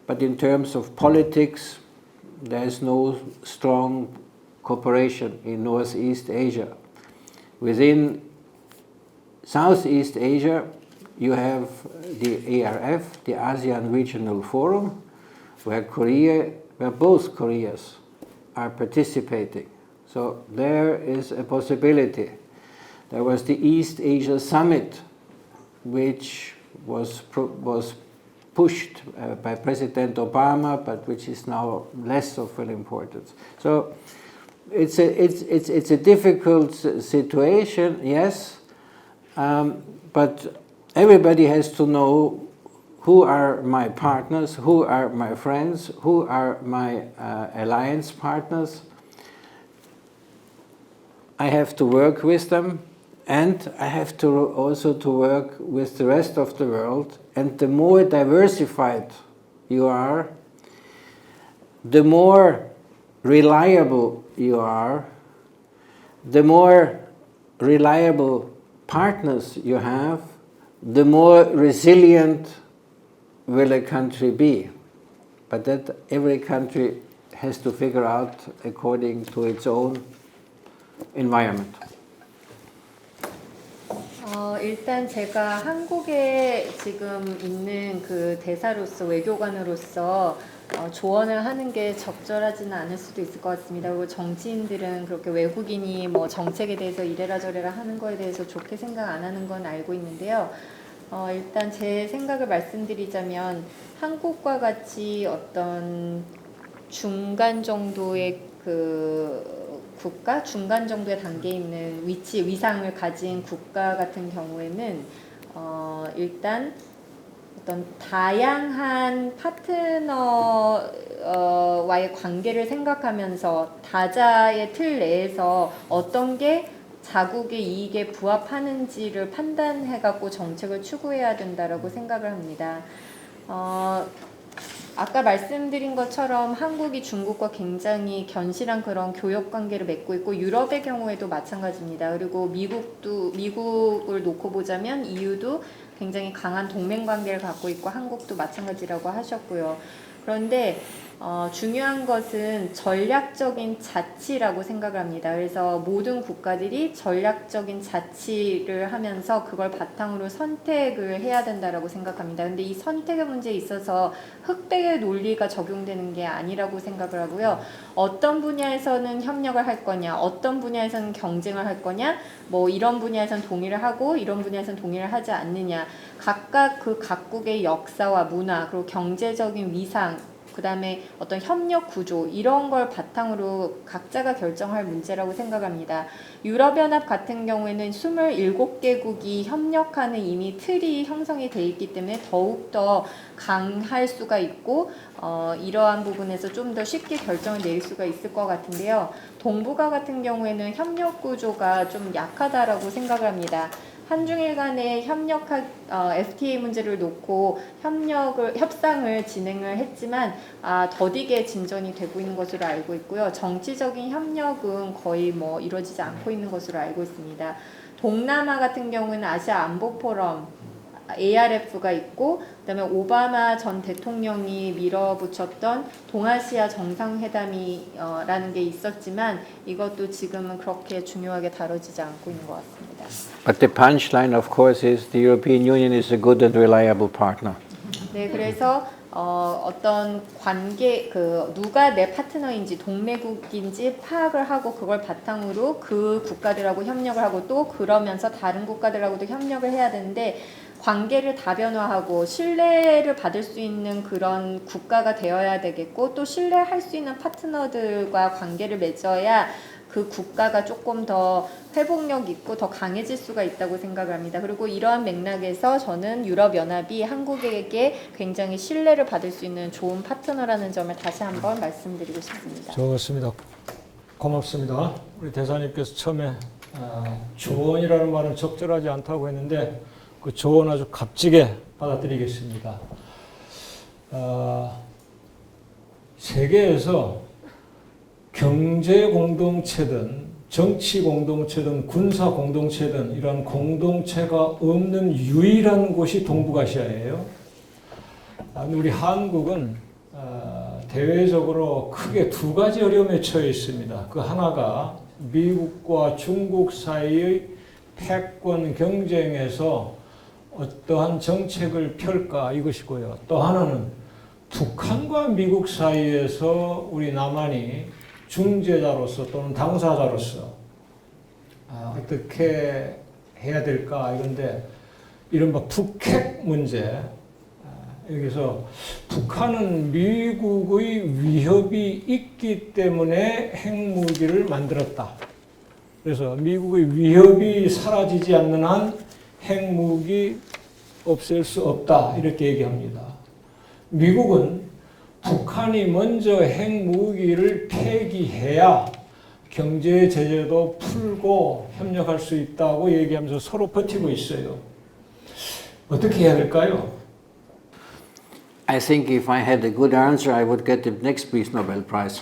But in terms of politics, there is no strong cooperation in Northeast Asia. Within Southeast Asia, you have the ARF, the ASEAN Regional Forum, where both Koreas are participating. So there is a possibility. There was the East Asia Summit, which was pushed by President Obama, but which is now less of an importance. So it's a difficult situation, yes, but everybody has to know who are my partners, who are my friends, who are my alliance partners. I have to work with them, and I have to also to work with the rest of the world. And the more diversified you are, the more reliable you are, the more reliable partners you have, the more resilient will a country be. But that every country has to figure out according to its own environment. 일단 제가 한국에 지금 있는 그 대사로서 외교관으로서 조언을 하는 게 적절하지는 않을 수도 있을 것 같습니다. 그리고 정치인들은 그렇게 외국인이 뭐 정책에 대해서 이래라 저래라 하는 거에 대해서 좋게 생각 안 하는 건 알고 있는데요. 일단 제 생각을 말씀드리자면 한국과 같이 어떤 중간 정도의 국가, 중간 정도의 단계에 있는 위상을 가진 국가 같은 경우에는 일단 어떤 다양한 파트너와의 관계를 생각하면서 다자의 틀 내에서 어떤 게 자국의 이익에 부합하는지를 판단해갖고 정책을 추구해야 된다라고 생각을 합니다. 아까 말씀드린 것처럼 한국이 중국과 굉장히 견실한 그런 교역 관계를 맺고 있고 유럽의 경우에도 마찬가지입니다. 그리고 미국을 놓고 보자면 EU도 굉장히 강한 동맹 관계를 갖고 있고 한국도 마찬가지라고 하셨고요. 그런데 중요한 것은 전략적인 자치라고 생각을 합니다. 그래서 모든 국가들이 전략적인 자치를 하면서 그걸 바탕으로 선택을 해야 된다라고 생각합니다. 근데 이 선택의 문제에 있어서 흑백의 논리가 적용되는 게 아니라고 생각을 하고요. 어떤 분야에서는 협력을 할 거냐, 어떤 분야에서는 경쟁을 할 거냐, 뭐 이런 분야에서는 동의를 하고 이런 분야에서는 동의를 하지 않느냐, 각각 그 각국의 역사와 문화 그리고 경제적인 위상, 그 다음에 어떤 협력 구조 이런 걸 바탕으로 각자가 결정할 문제라고 생각합니다. 유럽연합 같은 경우에는 27개국이 협력하는 이미 틀이 형성이 돼 있기 때문에 더욱더 강할 수가 있고 이러한 부분에서 좀 더 쉽게 결정을 내릴 수가 있을 것 같은데요. 동북아 같은 경우에는 협력 구조가 좀 약하다라고 생각을 합니다. 한중일 간의 FTA 문제를 놓고 협상을 진행을 했지만 더디게 진전이 되고 있는 것으로 알고 있고요. 정치적인 협력은 거의 뭐 이루어지지 않고 있는 것으로 알고 있습니다. 동남아 같은 경우는 아시아 안보 포럼 ARF가 있고 그다음에 오바마 전 대통령이 밀어붙였던 동아시아 정상회담이라는 게 있었지만 이것도 지금은 그렇게 중요하게 다뤄지지 않고 있는 것 같습니다. But the punchline, of course, is the European Union is a good and reliable partner. 네, 그래서 어떤 관계 누가 내 파트너인지 동맹국인지 파악을 하고 그걸 바탕으로 그 국가들하고 협력을 하고 또 그러면서 다른 국가들하고도 협력을 해야 되는데 관계를 다변화하고 신뢰를 받을 수 있는 그런 국가가 되어야 되겠고 또 신뢰할 수 있는 파트너들과 관계를 맺어야 그 국가가 조금 더 회복력 있고 더 강해질 수가 있다고 생각합니다. 그리고 이러한 맥락에서 저는 유럽연합이 한국에게 굉장히 신뢰를 받을 수 있는 좋은 파트너라는 점을 다시 한번 말씀드리고 싶습니다. 좋습니다. 고맙습니다. 우리 대사님께서 처음에 조언이라는 말은 적절하지 않다고 했는데 그 조언 아주 값지게 받아들이겠습니다. 세계에서 경제 공동체든 정치 공동체든 군사 공동체든 이런 공동체가 없는 유일한 곳이 동북아시아예요. 우리 한국은 대외적으로 크게 두 가지 어려움에 처해 있습니다. 그 하나가 미국과 중국 사이의 패권 경쟁에서 어떠한 정책을 펼까 이것이고요. 또 하나는 북한과 미국 사이에서 우리 남한이 중재자로서 또는 당사자로서 어떻게 해야 될까 이건데 이른바 북핵 문제 여기서 북한은 미국의 위협이 있기 때문에 핵무기를 만들었다. 그래서 미국의 위협이 사라지지 않는 한 핵무기 없앨 수 없다 이렇게 얘기합니다. 미국은 북한이 먼저 핵무기를 폐기해야 경제 제재도 풀고 협력할 수 있다고 얘기하면서 서로 버티고 있어요. 어떻게 해야 될까요? I think if I had a good answer, I would get the next Peace Nobel Prize.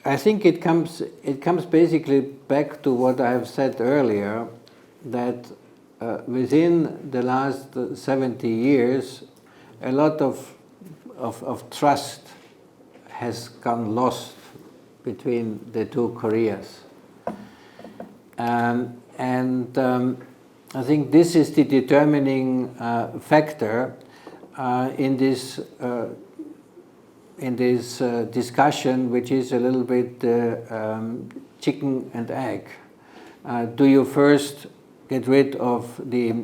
I think it comes basically back to what I have said earlier, that within the last 70 years, a lot of trust has gone lost between the two Koreas. I think this is the determining factor in this discussion, which is a little bit chicken and egg. Do you first get rid of the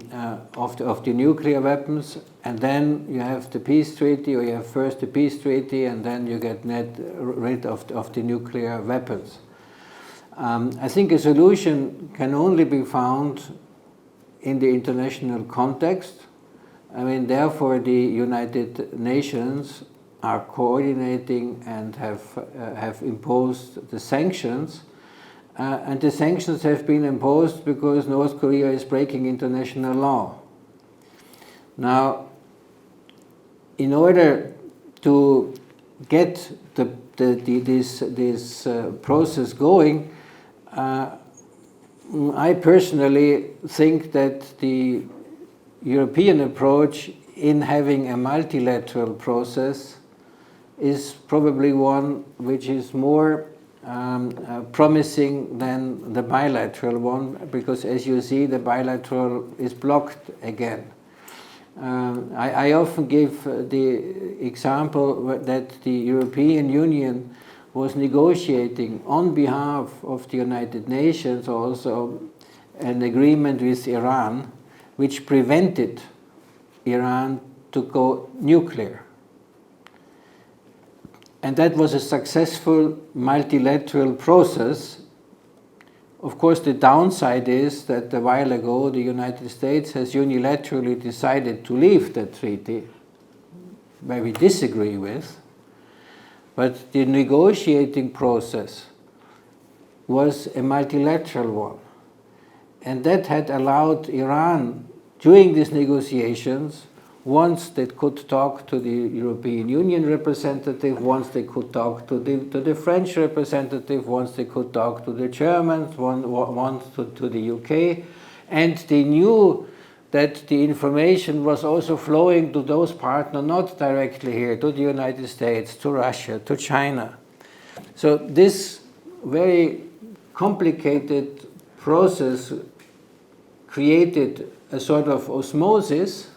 nuclear weapons, and then you have the peace treaty, or you have first the peace treaty, and then you get rid of the nuclear weapons? I think a solution can only be found in the international context. I mean, therefore, the United Nations are coordinating and have imposed the sanctions. And the sanctions have been imposed because North Korea is breaking international law. Now, in order to get this process going, I personally think that the European approach in having a multilateral process is probably one which is more promising than the bilateral one, because as you see, the bilateral is blocked again. I often give the example that the European Union was negotiating on behalf of the United Nations also an agreement with Iran which prevented Iran to go nuclear. And that was a successful multilateral process. Of course, the downside is that a while ago the United States has unilaterally decided to leave that treaty, where we disagree with. But the negotiating process was a multilateral one. And that had allowed Iran, during these negotiations, once they could talk to the European Union representative, once they could talk to the French representative, once they could talk to the Germans, once to the UK, and they knew that the information was also flowing to those partners, not directly here, to the United States, to Russia, to China. So this very complicated process created a sort of osmosis,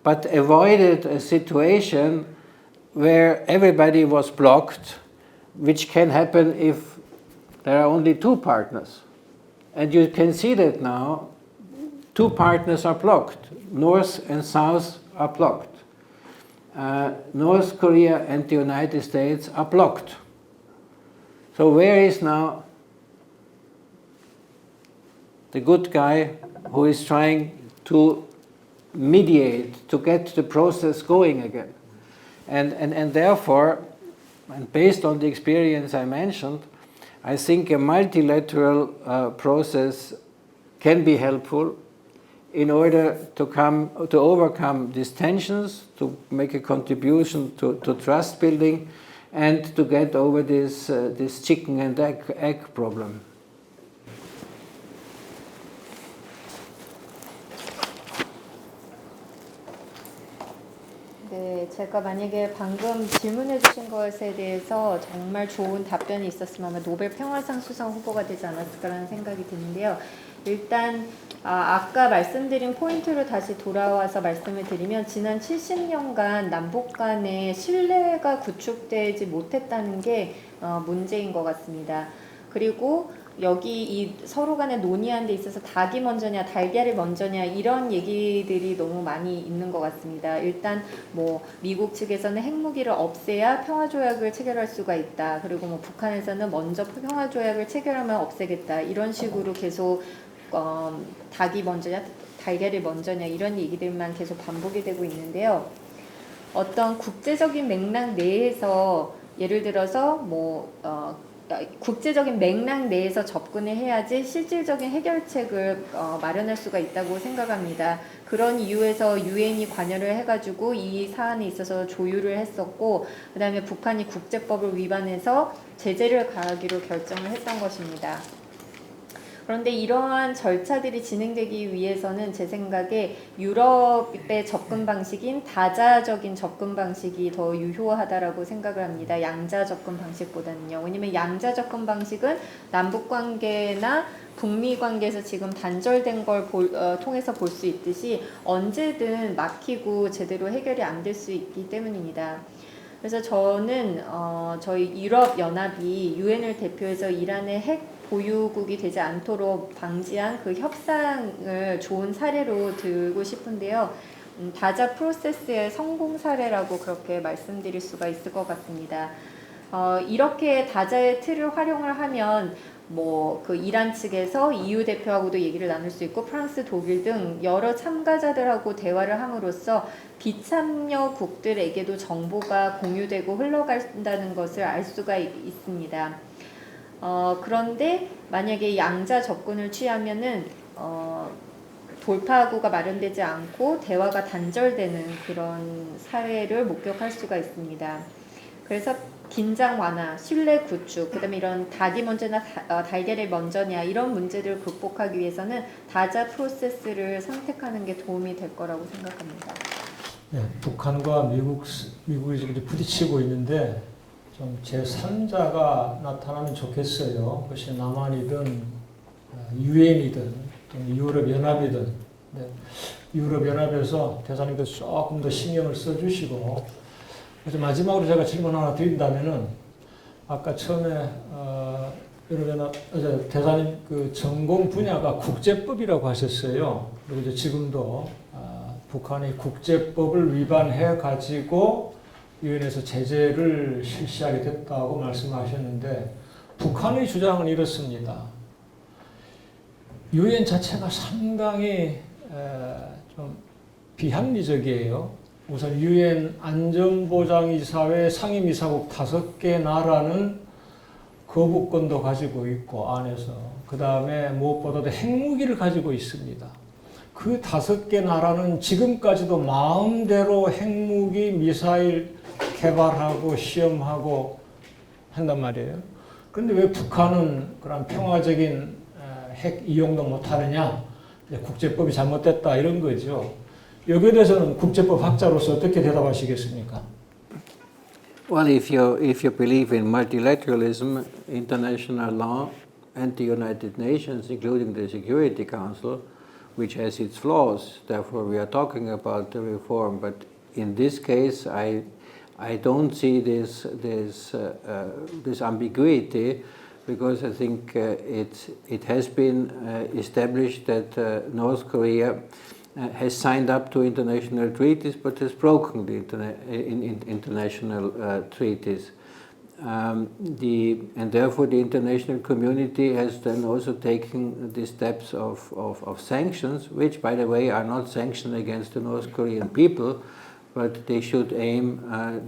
but avoided a situation where everybody was blocked, which can happen if there are only two partners. And you can see that now, two partners are blocked. North and South are blocked. North Korea and the United States are blocked. So where is now the good guy who is trying to mediate, to get the process going again? And therefore, and based on the experience I mentioned, I think a multilateral process can be helpful in order to overcome these tensions, to make a contribution to trust building, and to get over this chicken and egg problem. 네, 제가 만약에 방금 질문해 주신 것에 대해서 정말 좋은 답변이 있었으면 아마 노벨 평화상 수상 후보가 되지 않았을까라는 생각이 드는데요. 일단 아까 말씀드린 포인트로 다시 돌아와서 말씀을 드리면 지난 70년간 남북 간의 신뢰가 구축되지 못했다는 게 문제인 것 같습니다. 그리고 여기 이 서로 간에 논의하는 데 있어서 닭이 먼저냐 달걀이 먼저냐 이런 얘기들이 너무 많이 있는 것 같습니다. 일단 뭐 미국 측에서는 핵무기를 없애야 평화조약을 체결할 수가 있다. 그리고 뭐 북한에서는 먼저 평화조약을 체결하면 없애겠다. 이런 식으로 계속 닭이 먼저냐 달걀이 먼저냐 이런 얘기들만 계속 반복이 되고 있는데요. 어떤 국제적인 맥락 내에서 예를 들어서 국제적인 맥락 내에서 접근을 해야지 실질적인 해결책을 마련할 수가 있다고 생각합니다. 그런 이유에서 유엔이 관여를 해가지고 이 사안에 있어서 조율을 했었고, 그 다음에 북한이 국제법을 위반해서 제재를 가하기로 결정을 했던 것입니다. 그런데 이러한 절차들이 진행되기 위해서는 제 생각에 유럽의 접근 방식인 다자적인 접근 방식이 더 유효하다라고 생각을 합니다. 양자 접근 방식보다는요. 왜냐면 양자 접근 방식은 남북 관계나 북미 관계에서 지금 단절된 걸 통해서 볼 수 있듯이 언제든 막히고 제대로 해결이 안 될 수 있기 때문입니다. 그래서 저는 저희 유럽 연합이 유엔을 대표해서 이란의 핵 보유국이 되지 않도록 방지한 그 협상을 좋은 사례로 들고 싶은데요. 다자 프로세스의 성공 사례라고 그렇게 말씀드릴 수가 있을 것 같습니다. 이렇게 다자의 틀을 활용을 하면 그 이란 측에서 EU 대표하고도 얘기를 나눌 수 있고 프랑스, 독일 등 여러 참가자들하고 대화를 함으로써 비참여국들에게도 정보가 공유되고 흘러간다는 것을 알 수가 있습니다. 그런데 만약에 양자 접근을 취하면은 돌파구가 마련되지 않고 대화가 단절되는 그런 사례를 목격할 수가 있습니다. 그래서 긴장 완화, 신뢰 구축, 그다음에 이런 닭이 먼저냐 달걀이 먼저냐 이런 문제를 극복하기 위해서는 다자 프로세스를 선택하는 게 도움이 될 거라고 생각합니다. 네, 북한과 미국이 지금 부딪히고 있는데 좀 제3자가 나타나면 좋겠어요. 그것이 남한이든 유엔이든 또는 유럽연합이든. 네, 유럽연합에서 대사님께서 조금 더 신경을 써주시고, 그래서 마지막으로 제가 질문 하나 드린다면은 아까 처음에 유럽연합 대사님 그 전공 분야가 국제법이라고 하셨어요. 그리고 이제 지금도 북한이 국제법을 위반해 가지고 유엔에서 제재를 실시하게 됐다고 말씀하셨는데, 북한의 주장은 이렇습니다. 유엔 자체가 상당히 좀 비합리적이에요. 우선 유엔 안전보장이사회 상임이사국 5개 나라는 거부권도 가지고 있고 안에서 그 다음에 무엇보다도 핵무기를 가지고 있습니다. 그 5개 나라는 지금까지도 마음대로 핵무기, 미사일 개발하고 시험하고 한단 말이에요. 그런데 왜 북한은 그런 평화적인 핵 이용도 못하느냐? 국제법이 잘못됐다 이런 거죠. 여기에 대해서는 국제법 학자로서 어떻게 대답하시겠습니까? Well, if you believe in multilateralism, international law, and the United Nations, including the Security Council, which has its flaws, therefore we are talking about the reform. But in this case, I don't see this ambiguity, because I think it has been established that North Korea has signed up to international treaties, but has broken the international treaties. And therefore the international community has then also taken the steps of sanctions, which, by the way, are not sanctions against the North Korean people, but they should aim at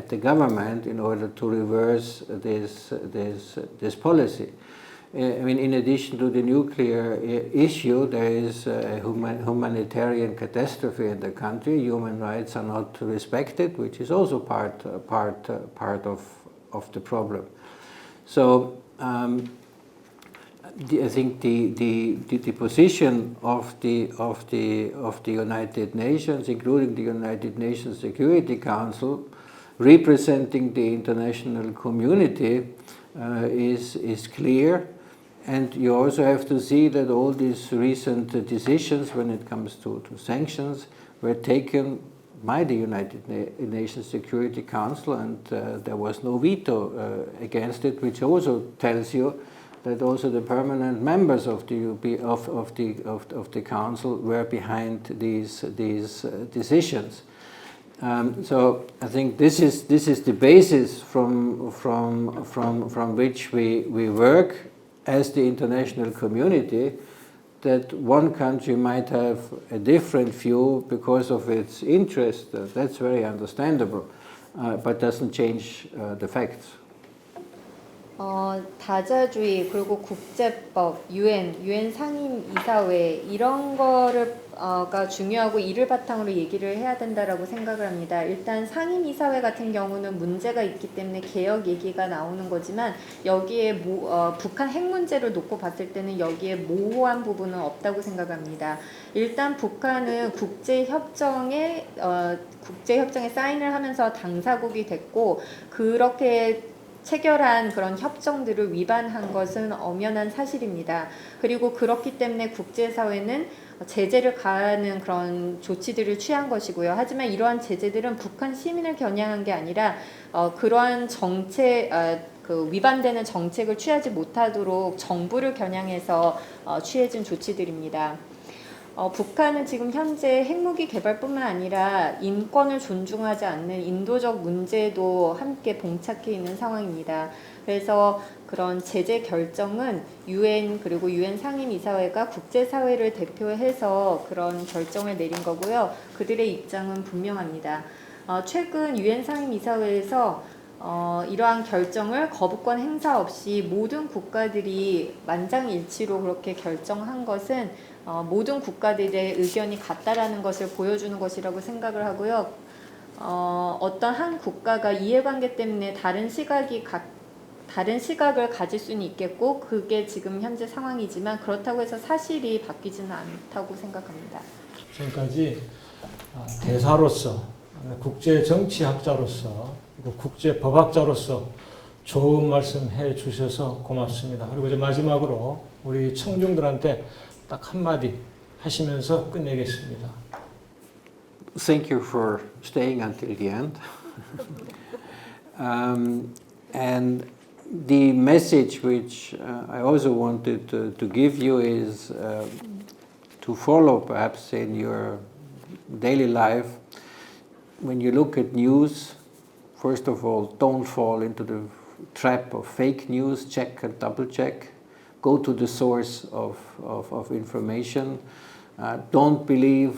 the government in order to reverse this policy. I mean, in addition to the nuclear issue, there is a humanitarian catastrophe in the country. Human rights are not respected, which is also part of the problem. So I think the position of the United Nations, including the United Nations Security Council, representing the international community, is clear. And you also have to see that all these recent decisions when it comes to sanctions were taken by the United Nations Security Council, and there was no veto against it, which also tells you that also the permanent members of the Council were behind these decisions. So I think this is the basis from which we work as the international community, that one country might have a different view because of its interest. That's very understandable, but doesn't change the facts. 다자주의, 그리고 국제법, UN 상임 이사회 이런 거가 중요하고 이를 바탕으로 얘기를 해야 된다라고 생각을 합니다. 일단 상임 이사회 같은 경우는 문제가 있기 때문에 개혁 얘기가 나오는 거지만 여기에 북한 핵 문제를 놓고 봤을 때는 여기에 모호한 부분은 없다고 생각합니다. 일단 북한은 국제협정에 사인을 하면서 당사국이 됐고, 그렇게 체결한 그런 협정들을 위반한 것은 엄연한 사실입니다. 그리고 그렇기 때문에 국제사회는 제재를 가하는 그런 조치들을 취한 것이고요. 하지만 이러한 제재들은 북한 시민을 겨냥한 게 아니라 그러한 위반되는 정책을 취하지 못하도록 정부를 겨냥해서 취해진 조치들입니다. 북한은 지금 현재 핵무기 개발뿐만 아니라 인권을 존중하지 않는 인도적 문제도 함께 봉착해 있는 상황입니다. 그래서 그런 제재 결정은 UN 그리고 UN 상임이사회가 국제사회를 대표해서 그런 결정을 내린 거고요. 그들의 입장은 분명합니다. 최근 UN 상임이사회에서 이러한 결정을 거부권 행사 없이 모든 국가들이 만장일치로 그렇게 결정한 것은 모든 국가들의 의견이 같다라는 것을 보여주는 것이라고 생각을 하고요. 어떤 한 국가가 이해관계 때문에 다른 시각을 가질 수는 있겠고, 그게 지금 현재 상황이지만 그렇다고 해서 사실이 바뀌지는 않다고 생각합니다. 지금까지 대사로서, 국제정치학자로서, 그리고 국제법학자로서 좋은 말씀 해주셔서 고맙습니다. 그리고 이제 마지막으로 우리 청중들한테 딱 한마디 하시면서 끝내겠습니다. Thank you for staying until the end. And the message which I also wanted to give you is to follow perhaps in your daily life. When you look at news, first of all, don't fall into the trap of fake news. Check and double check. Go to the source of information. Don't believe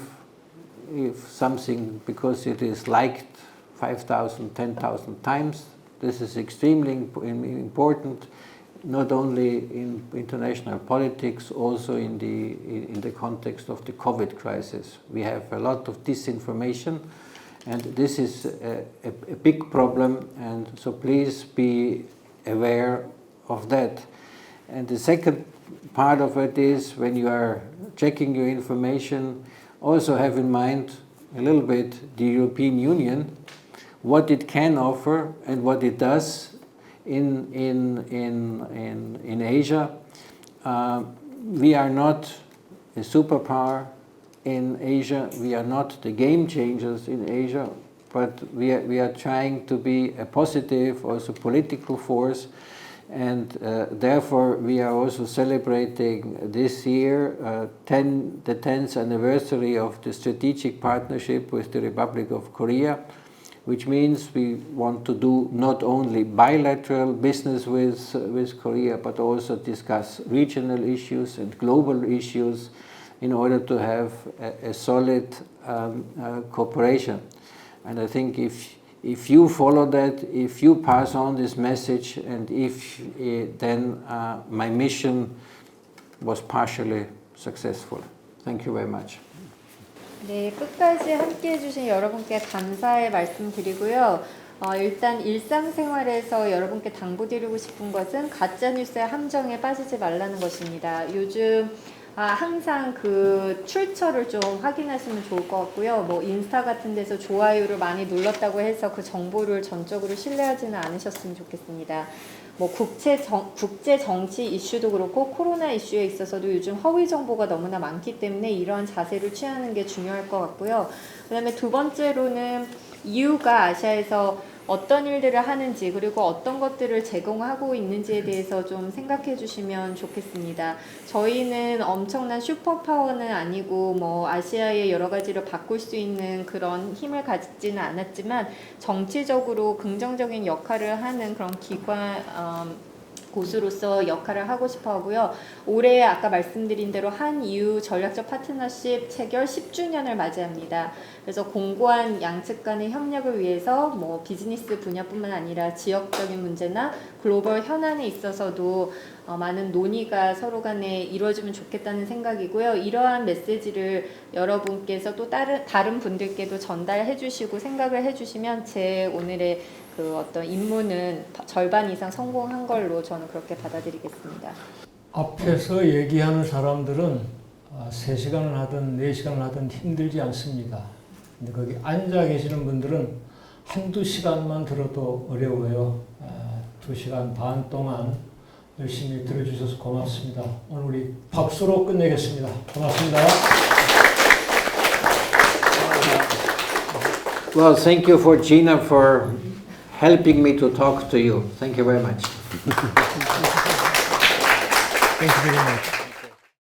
if something, because it is liked 5,000, 10,000 times, This is extremely important, not only in international politics, also in the context of the COVID crisis. We have a lot of disinformation, and this is a big problem, and so please be aware of that. And the second part of it is, when you are checking your information, also have in mind a little bit the European Union, what it can offer and what it does in Asia. We are not a superpower in Asia. We are not the game changers in Asia, but we are trying to be a positive, also political force. And therefore, we are also celebrating this year the 10th anniversary of the strategic partnership with the Republic of Korea, which means we want to do not only bilateral business with Korea, but also discuss regional issues and global issues in order to have a solid cooperation. And I think if you follow that, if you pass on this message, and then my mission was partially successful. Thank you very much. 네, 끝까지 함께 해주신 여러분께 감사의 말씀 드리고요. 일단 일상생활에서 여러분께 당부드리고 싶은 것은 가짜뉴스의 함정에 빠지지 말라는 것입니다. 요즘 항상 그 출처를 좀 확인하시면 좋을 것 같고요. 뭐 인스타 같은 데서 좋아요를 많이 눌렀다고 해서 그 정보를 전적으로 신뢰하지는 않으셨으면 좋겠습니다. 뭐 국제 정치 이슈도 그렇고 코로나 이슈에 있어서도 요즘 허위 정보가 너무나 많기 때문에 이러한 자세를 취하는 게 중요할 것 같고요. 그다음에 두 번째로는 EU가 아시아에서 어떤 일들을 하는지, 그리고 어떤 것들을 제공하고 있는지에 대해서 좀 생각해 주시면 좋겠습니다. 저희는 엄청난 슈퍼파워는 아니고 뭐 아시아의 여러 가지를 바꿀 수 있는 그런 힘을 가지지는 않았지만 정치적으로 긍정적인 역할을 하는 그런 기관 곳으로서 역할을 하고 싶어 하고요. 올해 아까 말씀드린 대로 한-EU 전략적 파트너십 체결 10주년을 맞이합니다. 그래서 공고한 양측 간의 협력을 위해서 뭐 비즈니스 분야뿐만 아니라 지역적인 문제나 글로벌 현안에 있어서도 많은 논의가 서로 간에 이루어지면 좋겠다는 생각이고요. 이러한 메시지를 여러분께서 또 다른 분들께도 전달해 주시고 생각을 해 주시면 제 오늘의 그 어떤 임무는 절반 이상 성공한 걸로 저는 그렇게 받아들이겠습니다. 앞에서 얘기하는 사람들은 3시간을 하든 4시간을 하든 힘들지 않습니다. 근데 거기 앉아 계시는 분들은 한두 시간만 들어도 어려워요. 2시간 반 동안 열심히 들어주셔서 고맙습니다. 오늘 우리 박수로 끝내겠습니다. 고맙습니다. Well, thank you for Gina for helping me to talk to you. Thank you very much. Thank you very much.